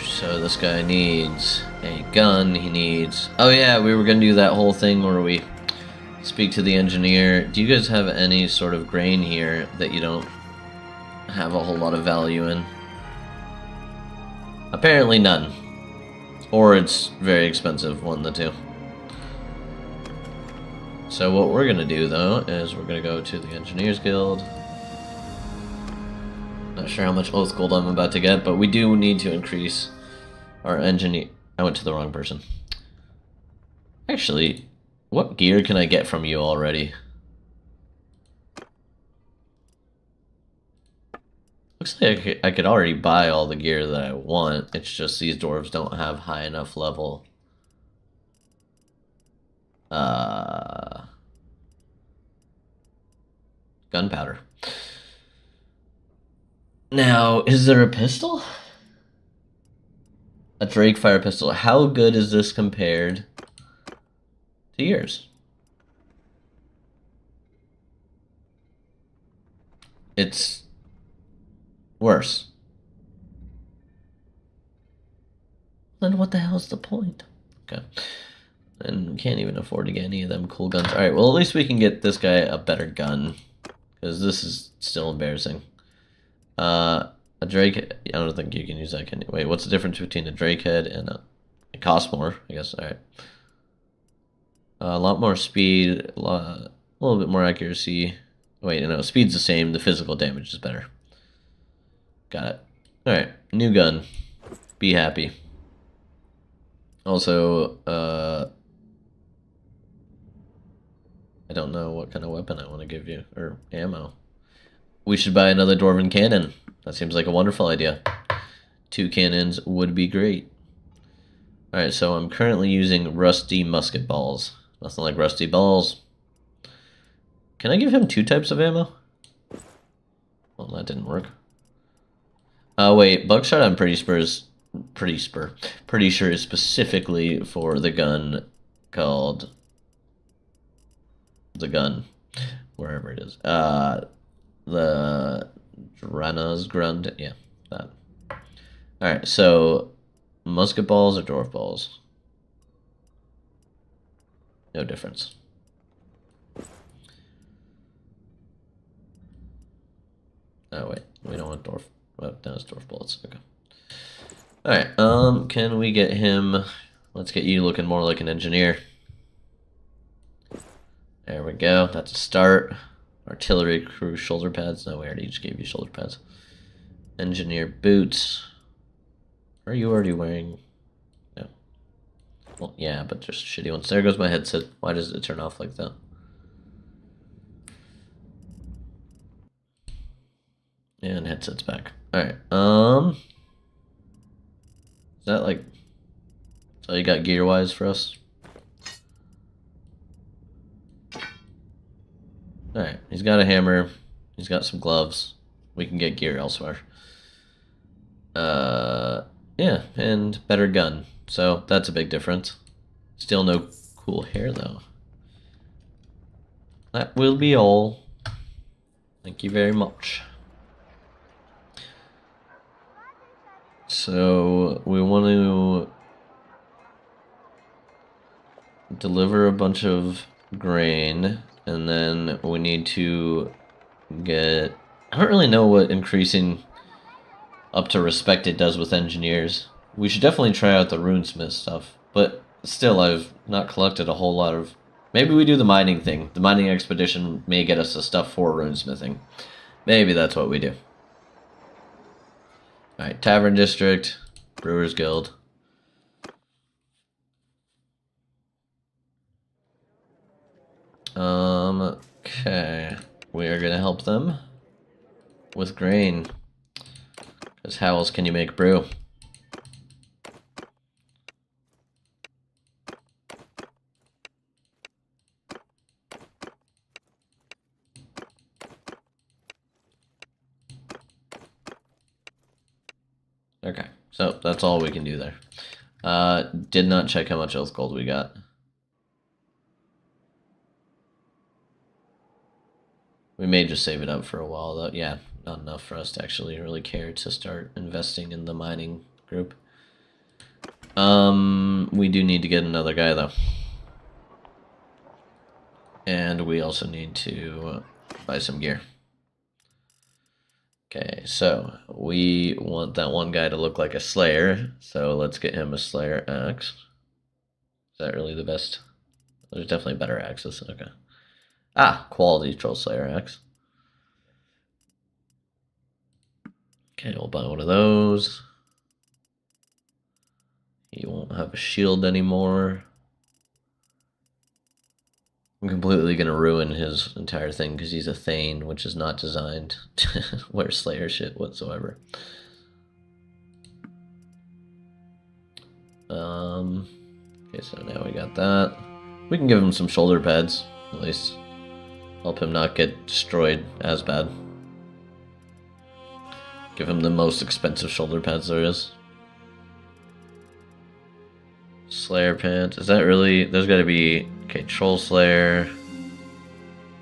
So this guy needs a gun, he needs... Oh yeah, we were gonna do that whole thing where we speak to the engineer. Do you guys have any sort of grain here that you don't have a whole lot of value in? Apparently none. Or it's very expensive, one of the two. So what we're gonna do though is we're gonna go to the Engineers Guild. Not sure how much oath gold I'm about to get, but we do need to increase our engineer. I went to the wrong person. Actually, what gear can I get from you already? Looks like I could already buy all the gear that I want. It's just these dwarves don't have high enough level. Gunpowder. Now, is there a pistol? A Drake fire pistol. How good is this compared to yours? It's worse. Then what the hell's the point? Okay. And we can't even afford to get any of them cool guns. Alright, well at least we can get this guy a better gun. Because this is still embarrassing. A Drake... I don't think you can use that, can you? Wait, what's the difference between a Drake head and a... It costs more, I guess. Alright. A lot more speed. A little bit more accuracy. Wait, no, speed's the same. The physical damage is better. Got it. Alright, new gun. Be happy. Also, I don't know what kind of weapon I want to give you, or ammo. We should buy another Dwarven cannon. That seems like a wonderful idea. 2 cannons would be great. Alright, so I'm currently using rusty musket balls. Nothing like rusty balls. Can I give him 2 types of ammo? Well, that didn't work. Wait, buckshot I'm pretty sure is specifically for the gun called the gun, wherever it is. The Drana's Grund, yeah, that. Alright, so musket balls or dwarf balls? No difference. Oh wait, we don't want dwarf. Oh, that was dwarf bullets. Okay. Alright, can we get him... Let's get you looking more like an engineer. There we go, that's a start. Artillery crew shoulder pads. No, we already just gave you shoulder pads. Engineer boots. Are you already wearing... No. Well, yeah, but just shitty ones. There goes my headset. Why does it turn off like that? And headset's back. Alright, is that like... So you got gear-wise for us? Alright, he's got a hammer. He's got some gloves. We can get gear elsewhere. Yeah, and better gun. So, that's a big difference. Still no cool hair, though. That will be all. Thank you very much. So, we want to deliver a bunch of grain, and then we need to get... I don't really know what increasing up to respected does with engineers. We should definitely try out the runesmith stuff, but still I've not collected a whole lot of... Maybe we do the mining thing. The mining expedition may get us the stuff for runesmithing. Maybe that's what we do. Alright, Tavern District, Brewers Guild. Okay. We are gonna help them with grain. Because how else can you make brew? Okay, so that's all we can do there. Did not check how much else gold we got. We may just save it up for a while, though. Yeah, not enough for us to actually really care to start investing in the mining group. We do need to get another guy, though. And we also need to buy some gear. Okay, so we want that one guy to look like a slayer, so let's get him a slayer axe. Is that really the best? There's definitely better axes. Okay. Ah, quality troll slayer axe. Okay, we'll buy one of those. He won't have a shield anymore. I'm completely gonna ruin his entire thing because he's a Thane, which is not designed to wear Slayer shit whatsoever. Okay, so now we got that. We can give him some shoulder pads, at least. Help him not get destroyed as bad. Give him the most expensive shoulder pads there is. Slayer pants. Is that really... There's gotta be... Okay, Troll Slayer.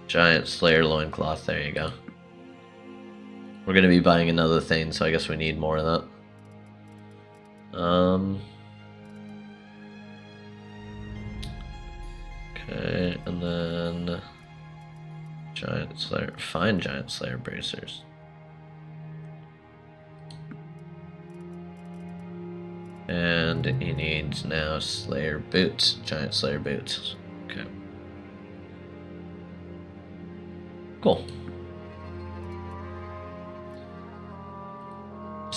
Giant Slayer loincloth. There you go. We're gonna be buying another thing, so I guess we need more of that. Okay, and then... Giant Slayer... Fine Giant Slayer bracers. And he needs now Slayer boots. Giant Slayer boots. Okay. Cool.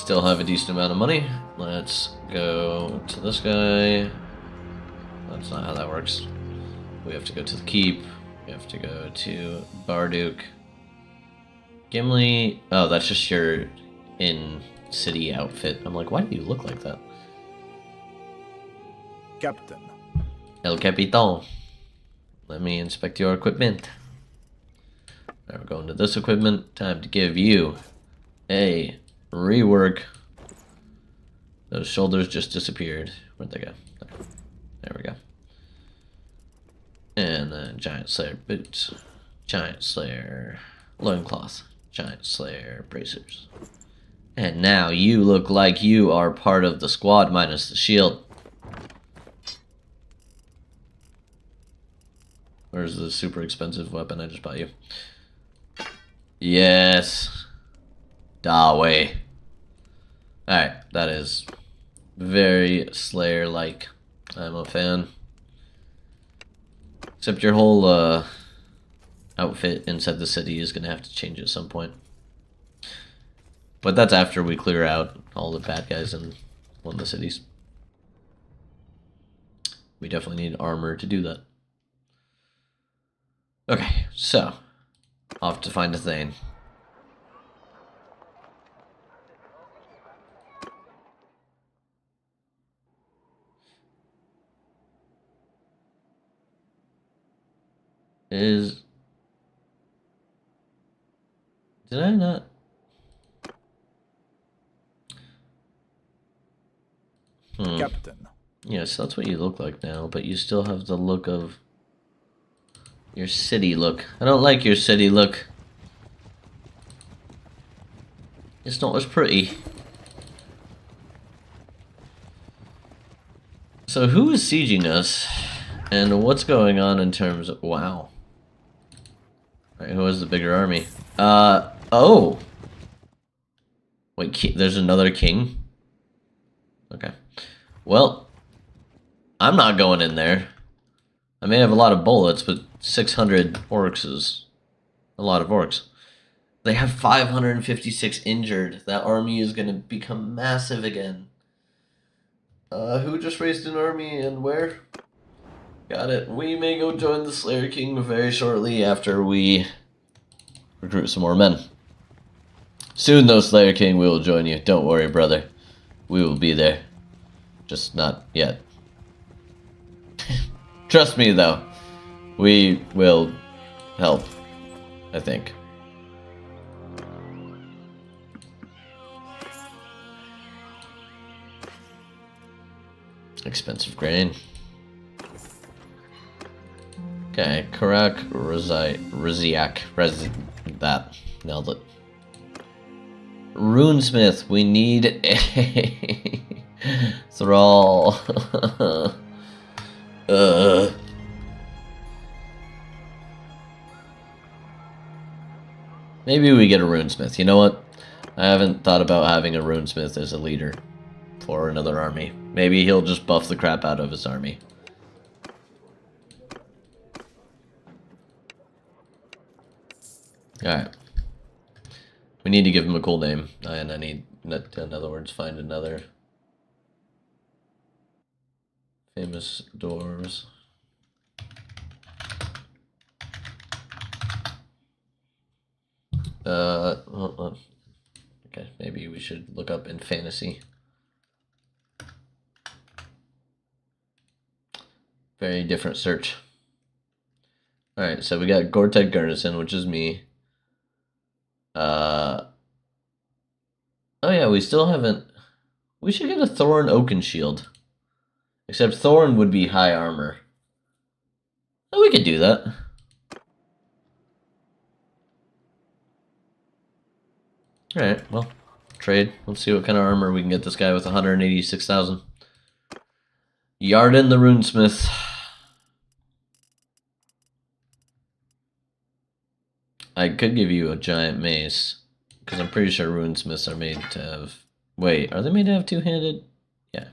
still have a decent amount of money. Let's go to this guy. That's not how that works. We have to go to the keep. We have to go to Barduke. Gimli. Oh, that's just your in-city outfit. I'm like, why do you look like that? Captain. El Capitan. Let me inspect your equipment. Now we're going to this equipment. Time to give you a rework. Those shoulders just disappeared. Where'd they go? There we go. And then Giant Slayer boots. Giant Slayer loincloth. Giant Slayer bracers. And now you look like you are part of the squad minus the shield. Where's the super expensive weapon I just bought you? Yes. Dawei. Alright, that is very Slayer-like. I'm a fan. Except your whole outfit inside the city is going to have to change at some point. But that's after we clear out all the bad guys in one of the cities. We definitely need armor to do that. Okay, so off to find a Thane. Did I not? Captain. Yes, that's what you look like now, but you still have the look of your city look. I don't like your city look. It's not as pretty. So who is sieging us? And what's going on in terms of... Wow. Alright, who has the bigger army? Oh! Wait, there's another king? Okay. Well, I'm not going in there. I may have a lot of bullets, but 600 orcs is a lot of orcs. They have 556 injured. That army is going to become massive again. Who just raised an army and where? Got it. We may go join the Slayer King very shortly after we recruit some more men. Soon, though, Slayer King, we will join you. Don't worry, brother. We will be there. Just not yet. Trust me, though. We will help, I think. Expensive grain. Okay, Karak, Riziak, that. Nailed it. Runesmith, we need a thrall. Maybe we get a runesmith. You know what? I haven't thought about having a runesmith as a leader for another army. Maybe he'll just buff the crap out of his army. Alright. We need to give him a cool name. And I need, in other words, find another famous dwarves. Okay, maybe we should look up in fantasy. Very different search. Alright, so we got Gortek Gurnison, which is me. Oh yeah, we still haven't... We should get a Thorn Oakenshield. Except Thorn would be high armor. Oh, we could do that. Alright, well, trade. Let's see what kind of armor we can get this guy with 186,000. Yarden the Runesmith. I could give you a giant mace, because I'm pretty sure runesmiths are made to have... Wait, are they made to have two-handed? Yeah.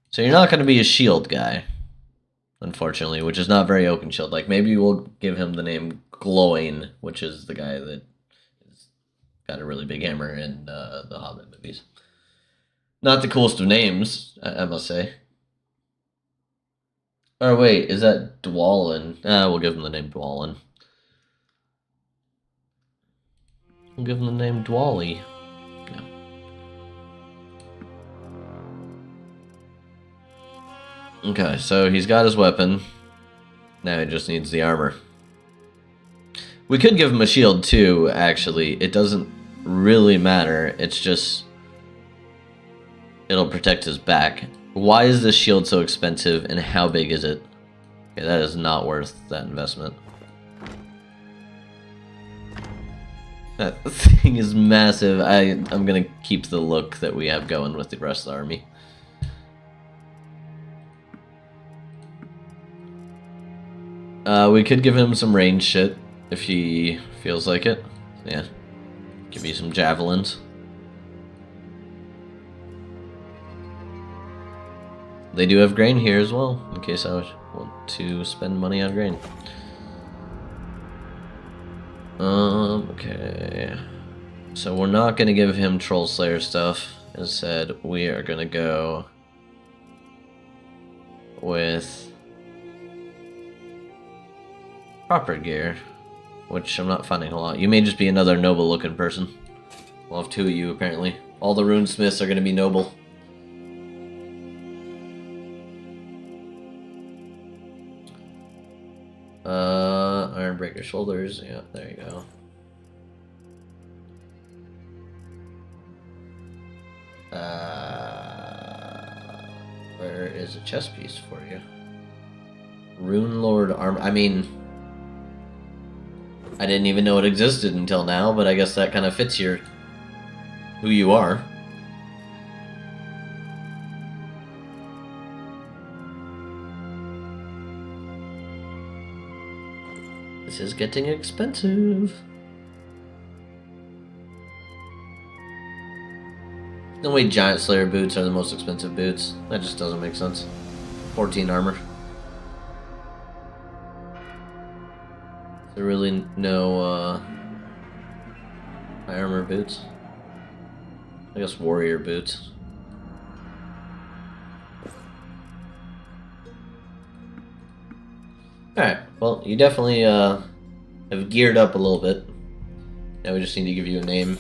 So you're not going to be a shield guy, unfortunately, which is not very Oakenshield. Like, maybe we'll give him the name Glowing, which is the guy that is got a really big hammer in the Hobbit movies. Not the coolest of names, I must say. Oh wait, is that Dwalin? We'll give him the name Dwalin. We'll give him the name Dwally. Yeah. Okay, so he's got his weapon. Now he just needs the armor. We could give him a shield too, actually. It doesn't really matter. It's just... it'll protect his back. Why is this shield so expensive, and how big is it? Okay, that is not worth that investment. That thing is massive. I'm gonna keep the look that we have going with the rest of the army. We could give him some range shit if he feels like it. Yeah. Give you some javelins. They do have grain here as well, in case I want to spend money on grain. Okay. So we're not going to give him Troll Slayer stuff. Instead, we are going to go with proper gear, which I'm not finding a lot. You may just be another noble looking person. We'll have 2 of you, apparently. All the runesmiths are going to be noble. Ironbreaker shoulders, yeah, there you go. Where is a chest piece for you? Rune Lord armor. I mean, I didn't even know it existed until now, but I guess that kind of fits your who you are. This is getting expensive. No way Giant Slayer boots are the most expensive boots. That just doesn't make sense. 14 armor. Is there really no high armor boots? I guess warrior boots. Alright, well, you definitely have geared up a little bit. Now we just need to give you a name.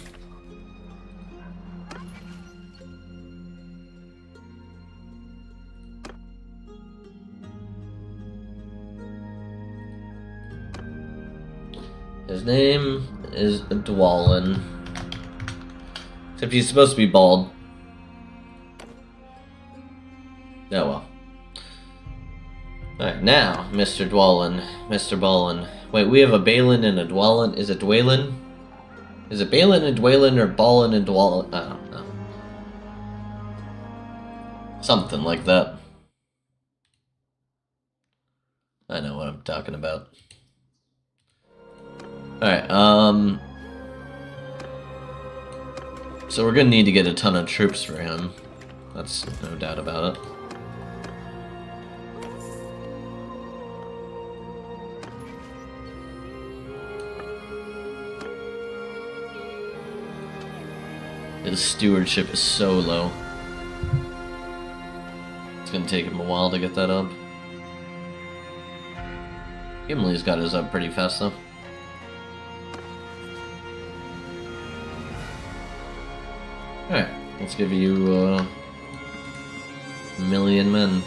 His name is Dwalin. Except he's supposed to be bald. Oh well. Alright, now, Mr. Dwalin. Mr. Balin. Wait, we have a Balin and a Dwalin. Is it Dwalin? Is it Balin and Dwalin or Balin and Dwalin? I don't know. Something like that. I know what I'm talking about. Alright, so we're gonna need to get a ton of troops for him. That's no doubt about it. His stewardship is so low. It's gonna take him a while to get that up. Gimli's got his up pretty fast though. Alright, let's give you a million men.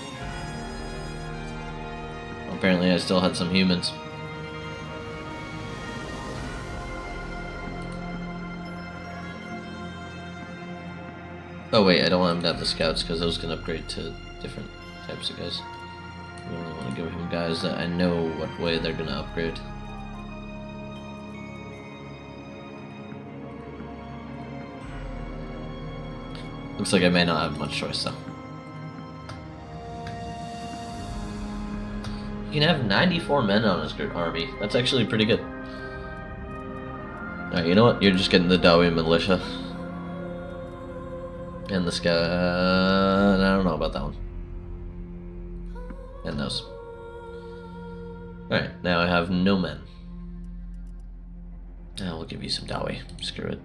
Apparently I still had some humans. Oh wait, I don't want him to have the scouts because those can upgrade to different types of guys. I only want to give him guys that I know what way they're gonna upgrade. Looks like I may not have much choice though. He can have 94 men on his army. That's actually pretty good. Alright, you know what? You're just getting the Dawi militia. And the scout. I don't know about that one. And those. Alright, now I have no men. Now we'll give you some Dawi. Screw it.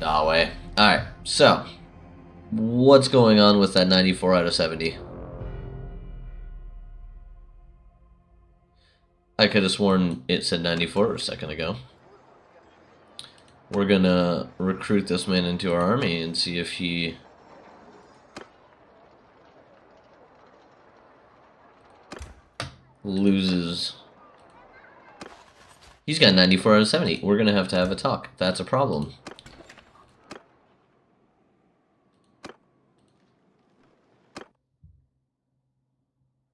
Ah, way. Alright, so. What's going on with that 94 out of 70? I could have sworn it said 94 a second ago. We're gonna recruit this man into our army and see if he... loses. He's got 94 out of 70. We're gonna have to have a talk. That's a problem.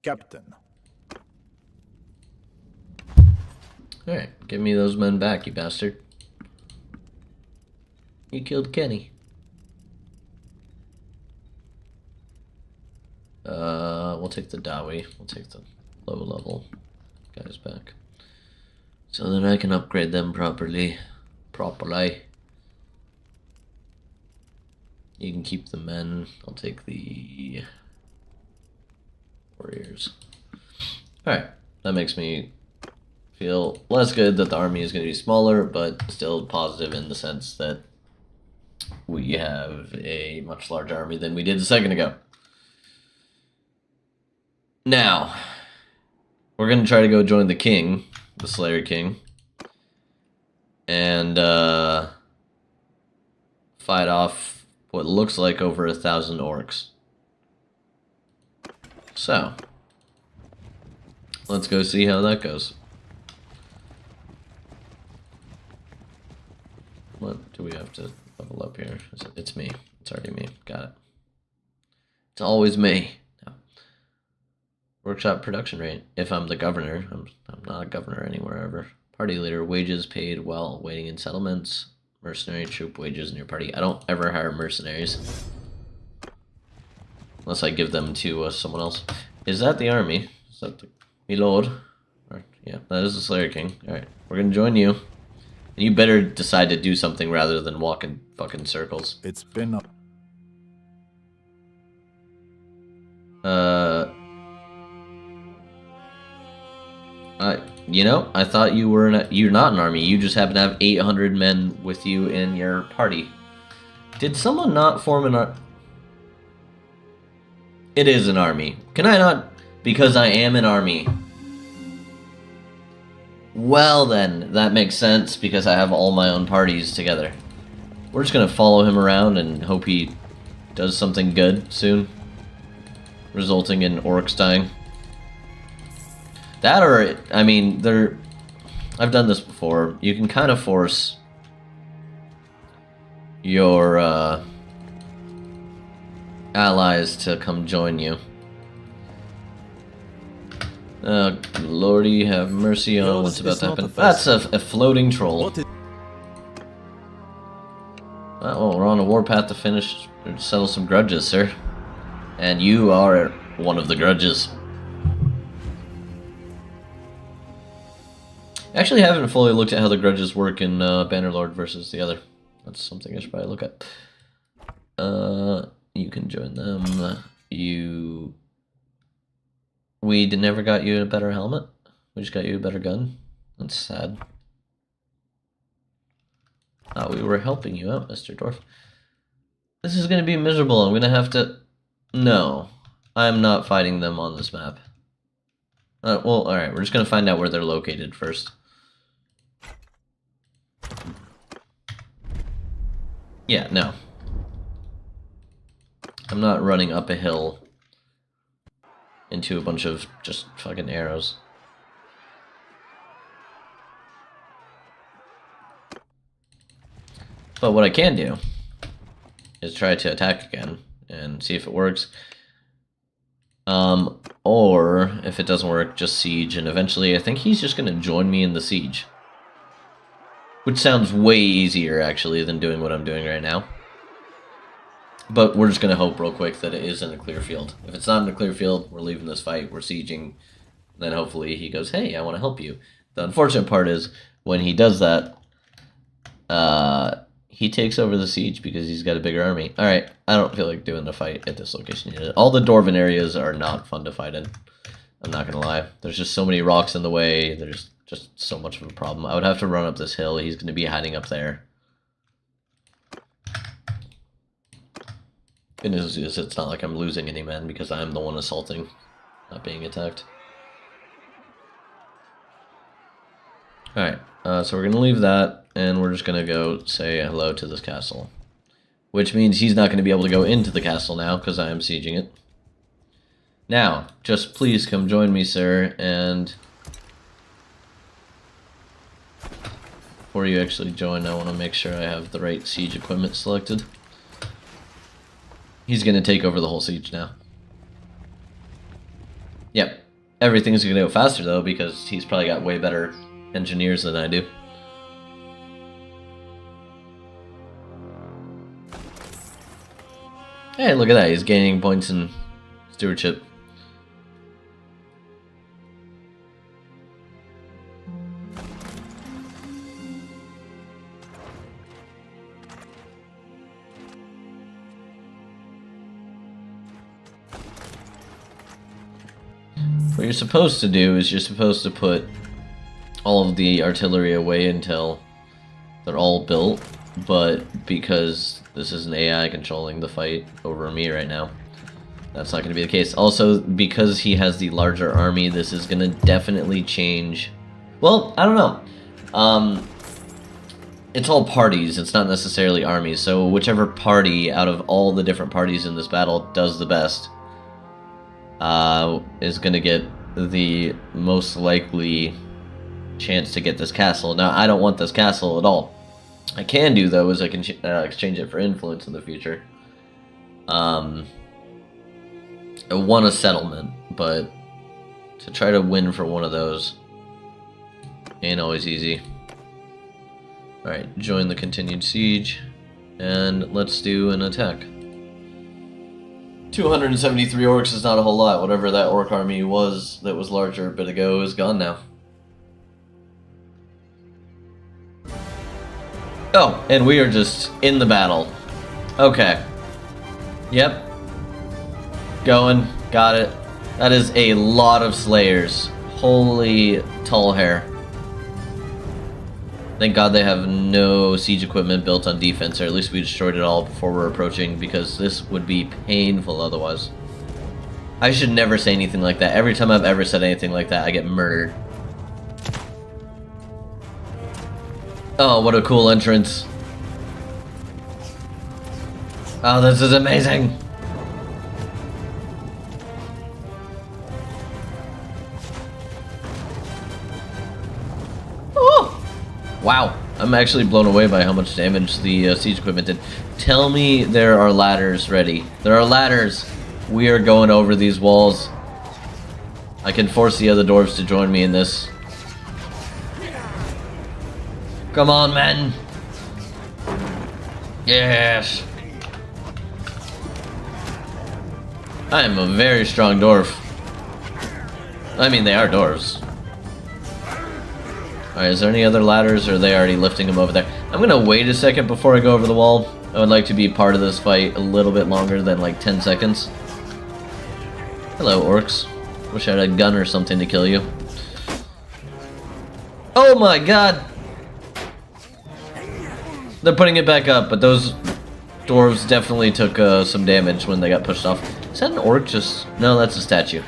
Captain. Alright, give me those men back, you bastard. You killed Kenny. We'll take the Dawi. We'll take the low level guys back. So that I can upgrade them properly. You can keep the men. I'll take the warriors. Alright, that makes me feel less good that the army is going to be smaller, but still positive in the sense that we have a much larger army than we did a second ago. Now, we're going to try to go join the king, the Slayer King, and fight off what looks like over 1,000 orcs. So, let's go see how that goes. What do we have to level up here? It's me. It's already me. Got it. It's always me. No. Workshop production rate. If I'm the governor, I'm not a governor anywhere ever. Party leader. Wages paid while waiting in settlements. Mercenary troop wages in your party. I don't ever hire mercenaries. Unless I give them to someone else. Is that the army? Is that the... me lord? Or, yeah, that is the Slayer King. Alright, we're gonna join you. And you better decide to do something rather than walk in fucking circles. It's been a... You know, I thought you were you're not an army. You just happen to have 800 men with you in your party. Did someone not form an army? It is an army. Can I not? Because I am an army. Well then, that makes sense because I have all my own parties together. We're just gonna follow him around and hope he does something good soon, resulting in orcs dying. That or, I mean, I've done this before. You can kind of force your allies to come join you. Lordy, have mercy on what's about to happen. That's a floating troll. Oh, we're on a warpath to settle some grudges, sir. And you are one of the grudges. I actually haven't fully looked at how the grudges work in Bannerlord versus the other. That's something I should probably look at. You can join them. We never got you a better helmet. We just got you a better gun. That's sad. We were helping you out, Mr. Dwarf. This is going to be miserable. I'm going to have to... No. I'm not fighting them on this map. Well, alright. We're just going to find out where they're located first. Yeah, no. I'm not running up a hill into a bunch of just fucking arrows. But what I can do is try to attack again and see if it works. Or if it doesn't work, just siege, and eventually I think he's just going to join me in the siege. Which sounds way easier, actually, than doing what I'm doing right now. But we're just going to hope real quick that it is in a clear field. If it's not in a clear field, we're leaving this fight, we're sieging. Then hopefully he goes, hey, I want to help you. The unfortunate part is, when he does that, he takes over the siege because he's got a bigger army. Alright, I don't feel like doing the fight at this location yet. All the Dwarven areas are not fun to fight in. I'm not going to lie. There's just so many rocks in the way. There's just so much of a problem. I would have to run up this hill. He's going to be hiding up there. Good news is it's not like I'm losing any men because I'm the one assaulting, not being attacked. Alright, so we're going to leave that, and we're just going to go say hello to this castle. Which means he's not going to be able to go into the castle now, because I am sieging it. Now, just please come join me, sir, and... before you actually join, I want to make sure I have the right siege equipment selected. He's going to take over the whole siege now. Yep. Everything's going to go faster, though, because he's probably got way better engineers than I do. Hey, look at that. He's gaining points in stewardship. What you're supposed to do is you're supposed to put all of the artillery away until they're all built, but because this is an AI controlling the fight over me right now, that's not going to be the case. Also, because he has the larger army, this is going to definitely change. Well, I don't know. It's all parties, it's not necessarily armies, so whichever party out of all the different parties in this battle does the best is going to get the most likely chance to get this castle. Now, I don't want this castle at all. I can do, though, is I can exchange it for influence in the future. I want a settlement, but to try to win for one of those ain't always easy. Alright, join the continued siege, and let's do an attack. 273 orcs is not a whole lot. Whatever that orc army was that was larger a bit ago is gone now. Oh, and we are just in the battle. Okay. Yep. Going. Got it. That is a lot of slayers. Holy tall hair. Thank God they have no siege equipment built on defense, or at least we destroyed it all before we're approaching, because this would be painful otherwise. I should never say anything like that. Every time I've ever said anything like that, I get murdered. Oh, what a cool entrance. Oh, this is amazing. Wow, I'm actually blown away by how much damage the siege equipment did. Tell me there are ladders ready. There are ladders. We are going over these walls. I can force the other dwarves to join me in this. Come on, men. Yes. I am a very strong dwarf. I mean, they are dwarves. Alright, is there any other ladders, or are they already lifting them over there? I'm gonna wait a second before I go over the wall. I would like to be part of this fight a little bit longer than like 10 seconds. Hello, orcs. Wish I had a gun or something to kill you. Oh my god! They're putting it back up, but those dwarves definitely took some damage when they got pushed off. Is that an orc just... No, that's a statue.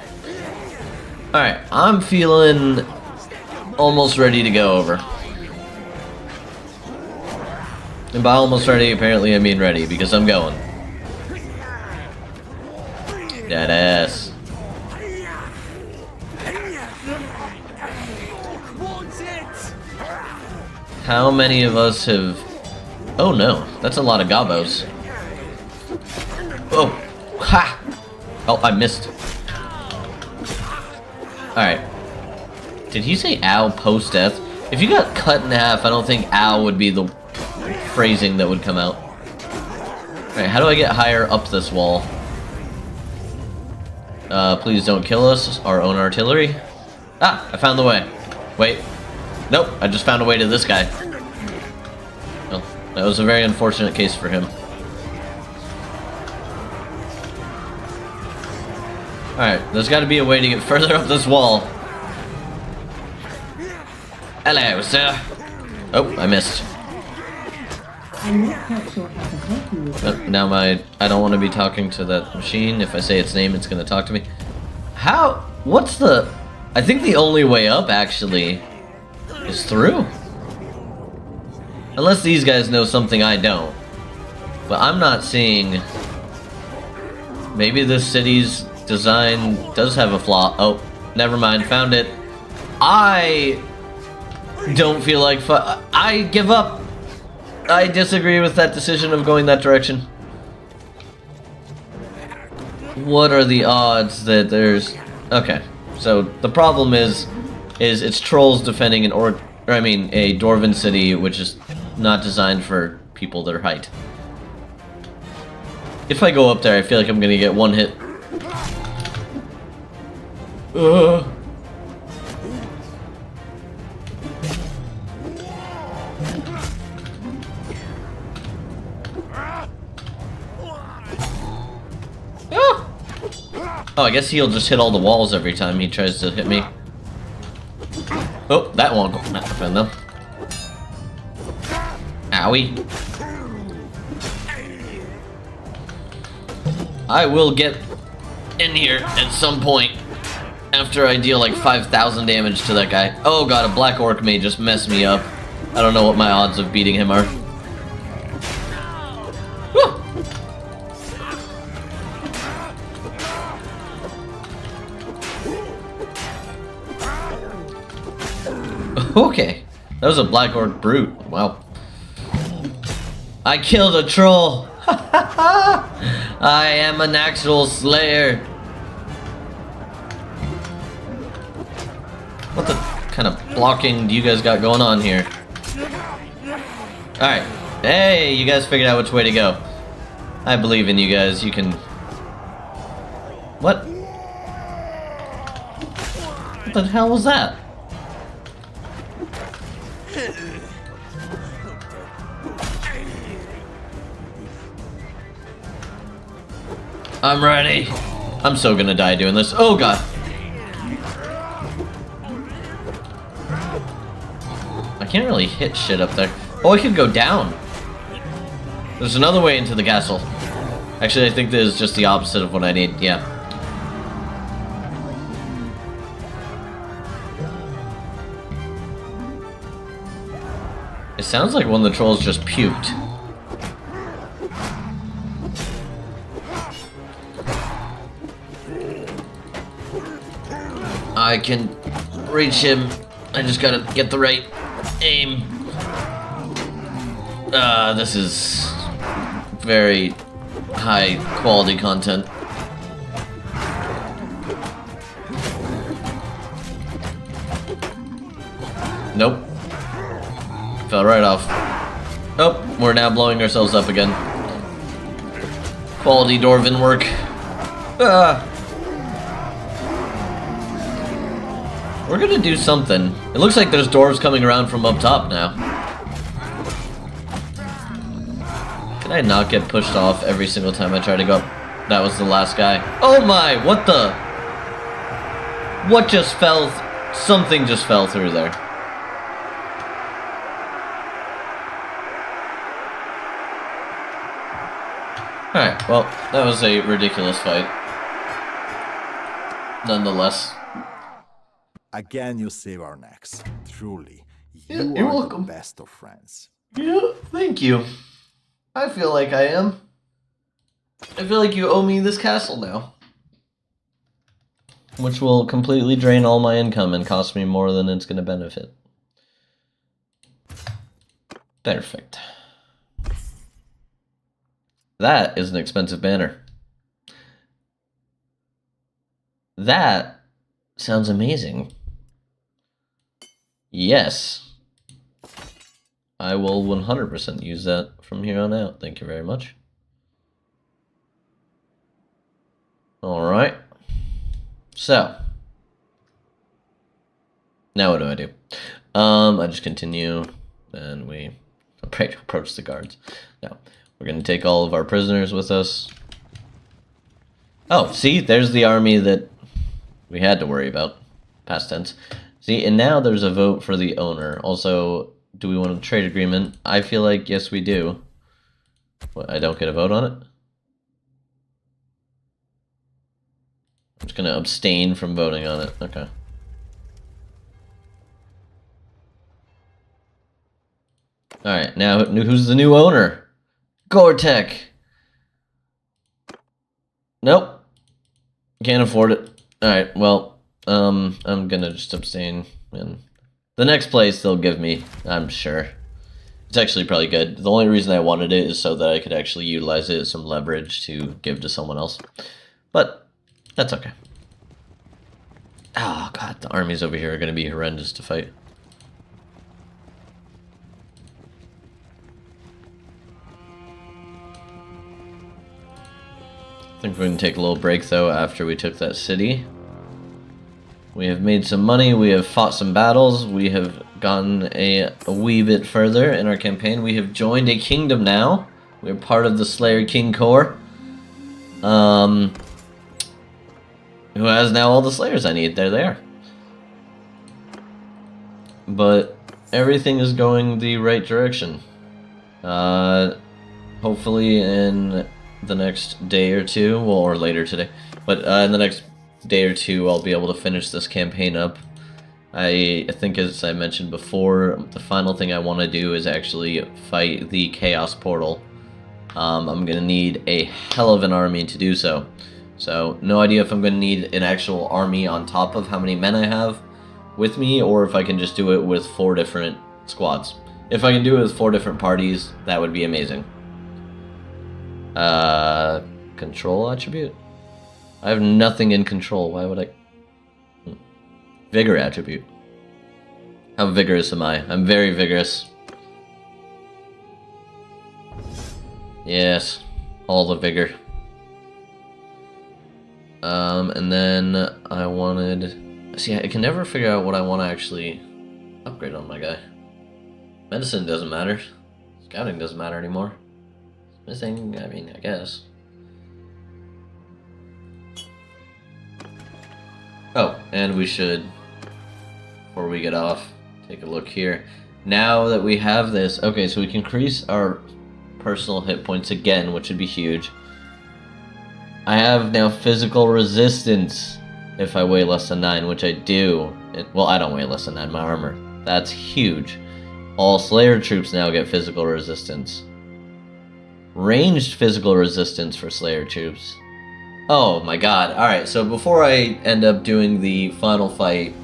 Alright, I'm feeling... almost ready to go over. And by almost ready, apparently I mean ready, because I'm going. That ass. How many of us have... Oh no, that's a lot of gobos. Oh, ha! Oh, I missed. Alright. Did he say ow post-death? If you got cut in half, I don't think ow would be the phrasing that would come out. Alright, how do I get higher up this wall? Please don't kill us, our own artillery. Ah, I found the way. Wait. Nope, I just found a way to this guy. Well, that was a very unfortunate case for him. Alright, there's got to be a way to get further up this wall. Hello, sir. Oh, I missed. I'm not quite sure how to help you with that. Now I don't want to be talking to that machine. If I say its name, it's going to talk to me. How? What's the... I think the only way up, actually, is through. Unless these guys know something I don't. But I'm not seeing... Maybe this city's design does have a flaw. Oh, never mind. Found it. I don't feel like... I give up. I disagree with that decision of going that direction. What are the odds that there's... Okay, so the problem is it's trolls defending a Dwarven city, which is not designed for people their height. If I go up there, I feel like I'm gonna get one hit. Oh, I guess he'll just hit all the walls every time he tries to hit me. Oh, that won't not defend them. Owie. I will get in here at some point after I deal like 5,000 damage to that guy. Oh god, a black orc may just mess me up. I don't know what my odds of beating him are. Woo! Okay, that was a black orc brute. Wow. I killed a troll. I am an actual slayer. What the kind of blocking do you guys got going on here? Alright. Hey, you guys figured out which way to go. I believe in you guys. You can... What? What the hell was that? I'm ready. I'm so gonna die doing this. Oh god. I can't really hit shit up there. Oh, I could go down. There's another way into the castle. Actually, I think this is just the opposite of what I need. Yeah. It sounds like one of the trolls just puked. I can reach him. I just gotta get the right aim. This is very high quality content. Nope. Fell right off. Oh, we're now blowing ourselves up again. Quality Dwarven work. We're gonna do something. It looks like there's dwarves coming around from up top now. Can I not get pushed off every single time I try to go up? That was the last guy. Oh my, what the? What just fell? Something just fell through there. Alright, well, that was a ridiculous fight. Nonetheless. Again, you save our necks. Truly, Yeah, you you're are welcome. the best of friends. Yeah, thank you. I feel like I am. I feel like you owe me this castle now. Which will completely drain all my income and cost me more than it's going to benefit. Perfect. That is an expensive banner. That sounds amazing. Yes. I will 100% use that from here on out. Thank you very much. Alright. So. Now what do I do? I just continue, and we approach the guards. Now, we're going to take all of our prisoners with us. Oh, see? There's the army that we had to worry about. Past tense. See, and now there's a vote for the owner. Also, do we want a trade agreement? I feel like, yes, we do. What, I don't get a vote on it? I'm just gonna abstain from voting on it. Okay. Alright, now who's the new owner? Gore-Tech! Nope. Can't afford it. Alright, well, I'm gonna just abstain, and the next place they'll give me, I'm sure. It's actually probably good. The only reason I wanted it is so that I could actually utilize it as some leverage to give to someone else. But, that's okay. Oh god, the armies over here are gonna be horrendous to fight. I think we're going to take a little break, though, after we took that city. We have made some money, we have fought some battles, we have gotten a wee bit further in our campaign. We have joined a kingdom now. We're part of the Slayer King Corps. Who has now all the Slayers I need. They're there. But everything is going the right direction. Hopefully in the next day or two, well, or later today, but in the next day or two I'll be able to finish this campaign up. I think, as I mentioned before, the final thing I want to do is actually fight the Chaos Portal. I'm going to need a hell of an army to do so. So, no idea if I'm going to need an actual army on top of how many men I have with me, or if I can just do it with 4 different squads. If I can do it with 4 different parties, that would be amazing. Control attribute? I have nothing in control. Why would I? Vigor attribute. How vigorous am I? I'm very vigorous. Yes, all the vigor. And then I wanted... See, I can never figure out what I want to actually upgrade on my guy. Medicine doesn't matter. Scouting doesn't matter anymore. Missing, I mean, I guess. Oh, and we should, before we get off, take a look here. Now that we have this, okay, so we can increase our personal hit points again, which would be huge. I have now physical resistance if I weigh less than 9, which I do. Well, I don't weigh less than 9, my armor. That's huge. All Slayer troops now get physical resistance. Ranged physical resistance for Slayer troops. Oh my god. Alright, so before I end up doing the final fight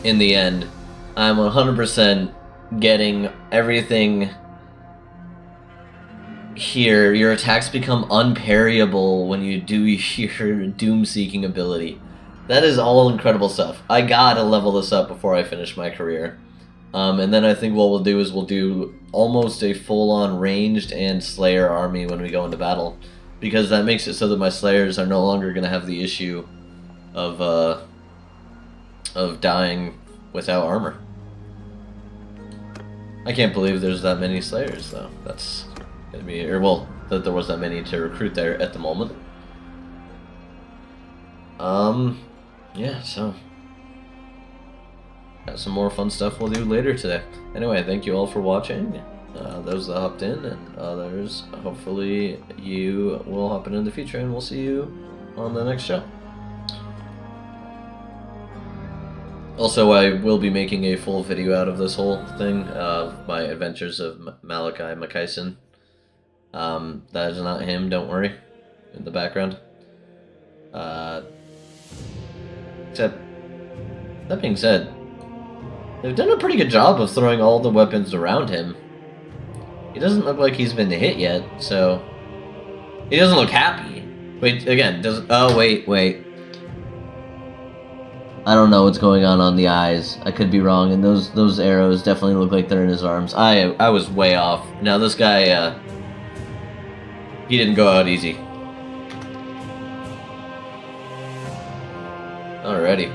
in the end, I'm 100% getting everything here. Your attacks become unparryable when you do your doom-seeking ability. That is all incredible stuff. I gotta level this up before I finish my career. And then I think what we'll do is we'll do almost a full-on ranged and Slayer army when we go into battle. Because that makes it so that my Slayers are no longer going to have the issue of dying without armor. I can't believe there's that many Slayers, though. That's going to be... Or, well, that there was that many to recruit there at the moment. Yeah, so... Got some more fun stuff we'll do later today. Anyway, thank you all for watching. Those that hopped in, and others, hopefully you will hop in the future, and we'll see you on the next show. Also, I will be making a full video out of this whole thing, of my adventures of Malakai, Makaisson. That is not him, don't worry, in the background. Except, that being said, they've done a pretty good job of throwing all the weapons around him. He doesn't look like he's been hit yet, so... He doesn't look happy. Wait, again, doesn't... Oh, wait. I don't know what's going on the eyes. I could be wrong, and those arrows definitely look like they're in his arms. I was way off. Now, this guy, he didn't go out easy. Alrighty.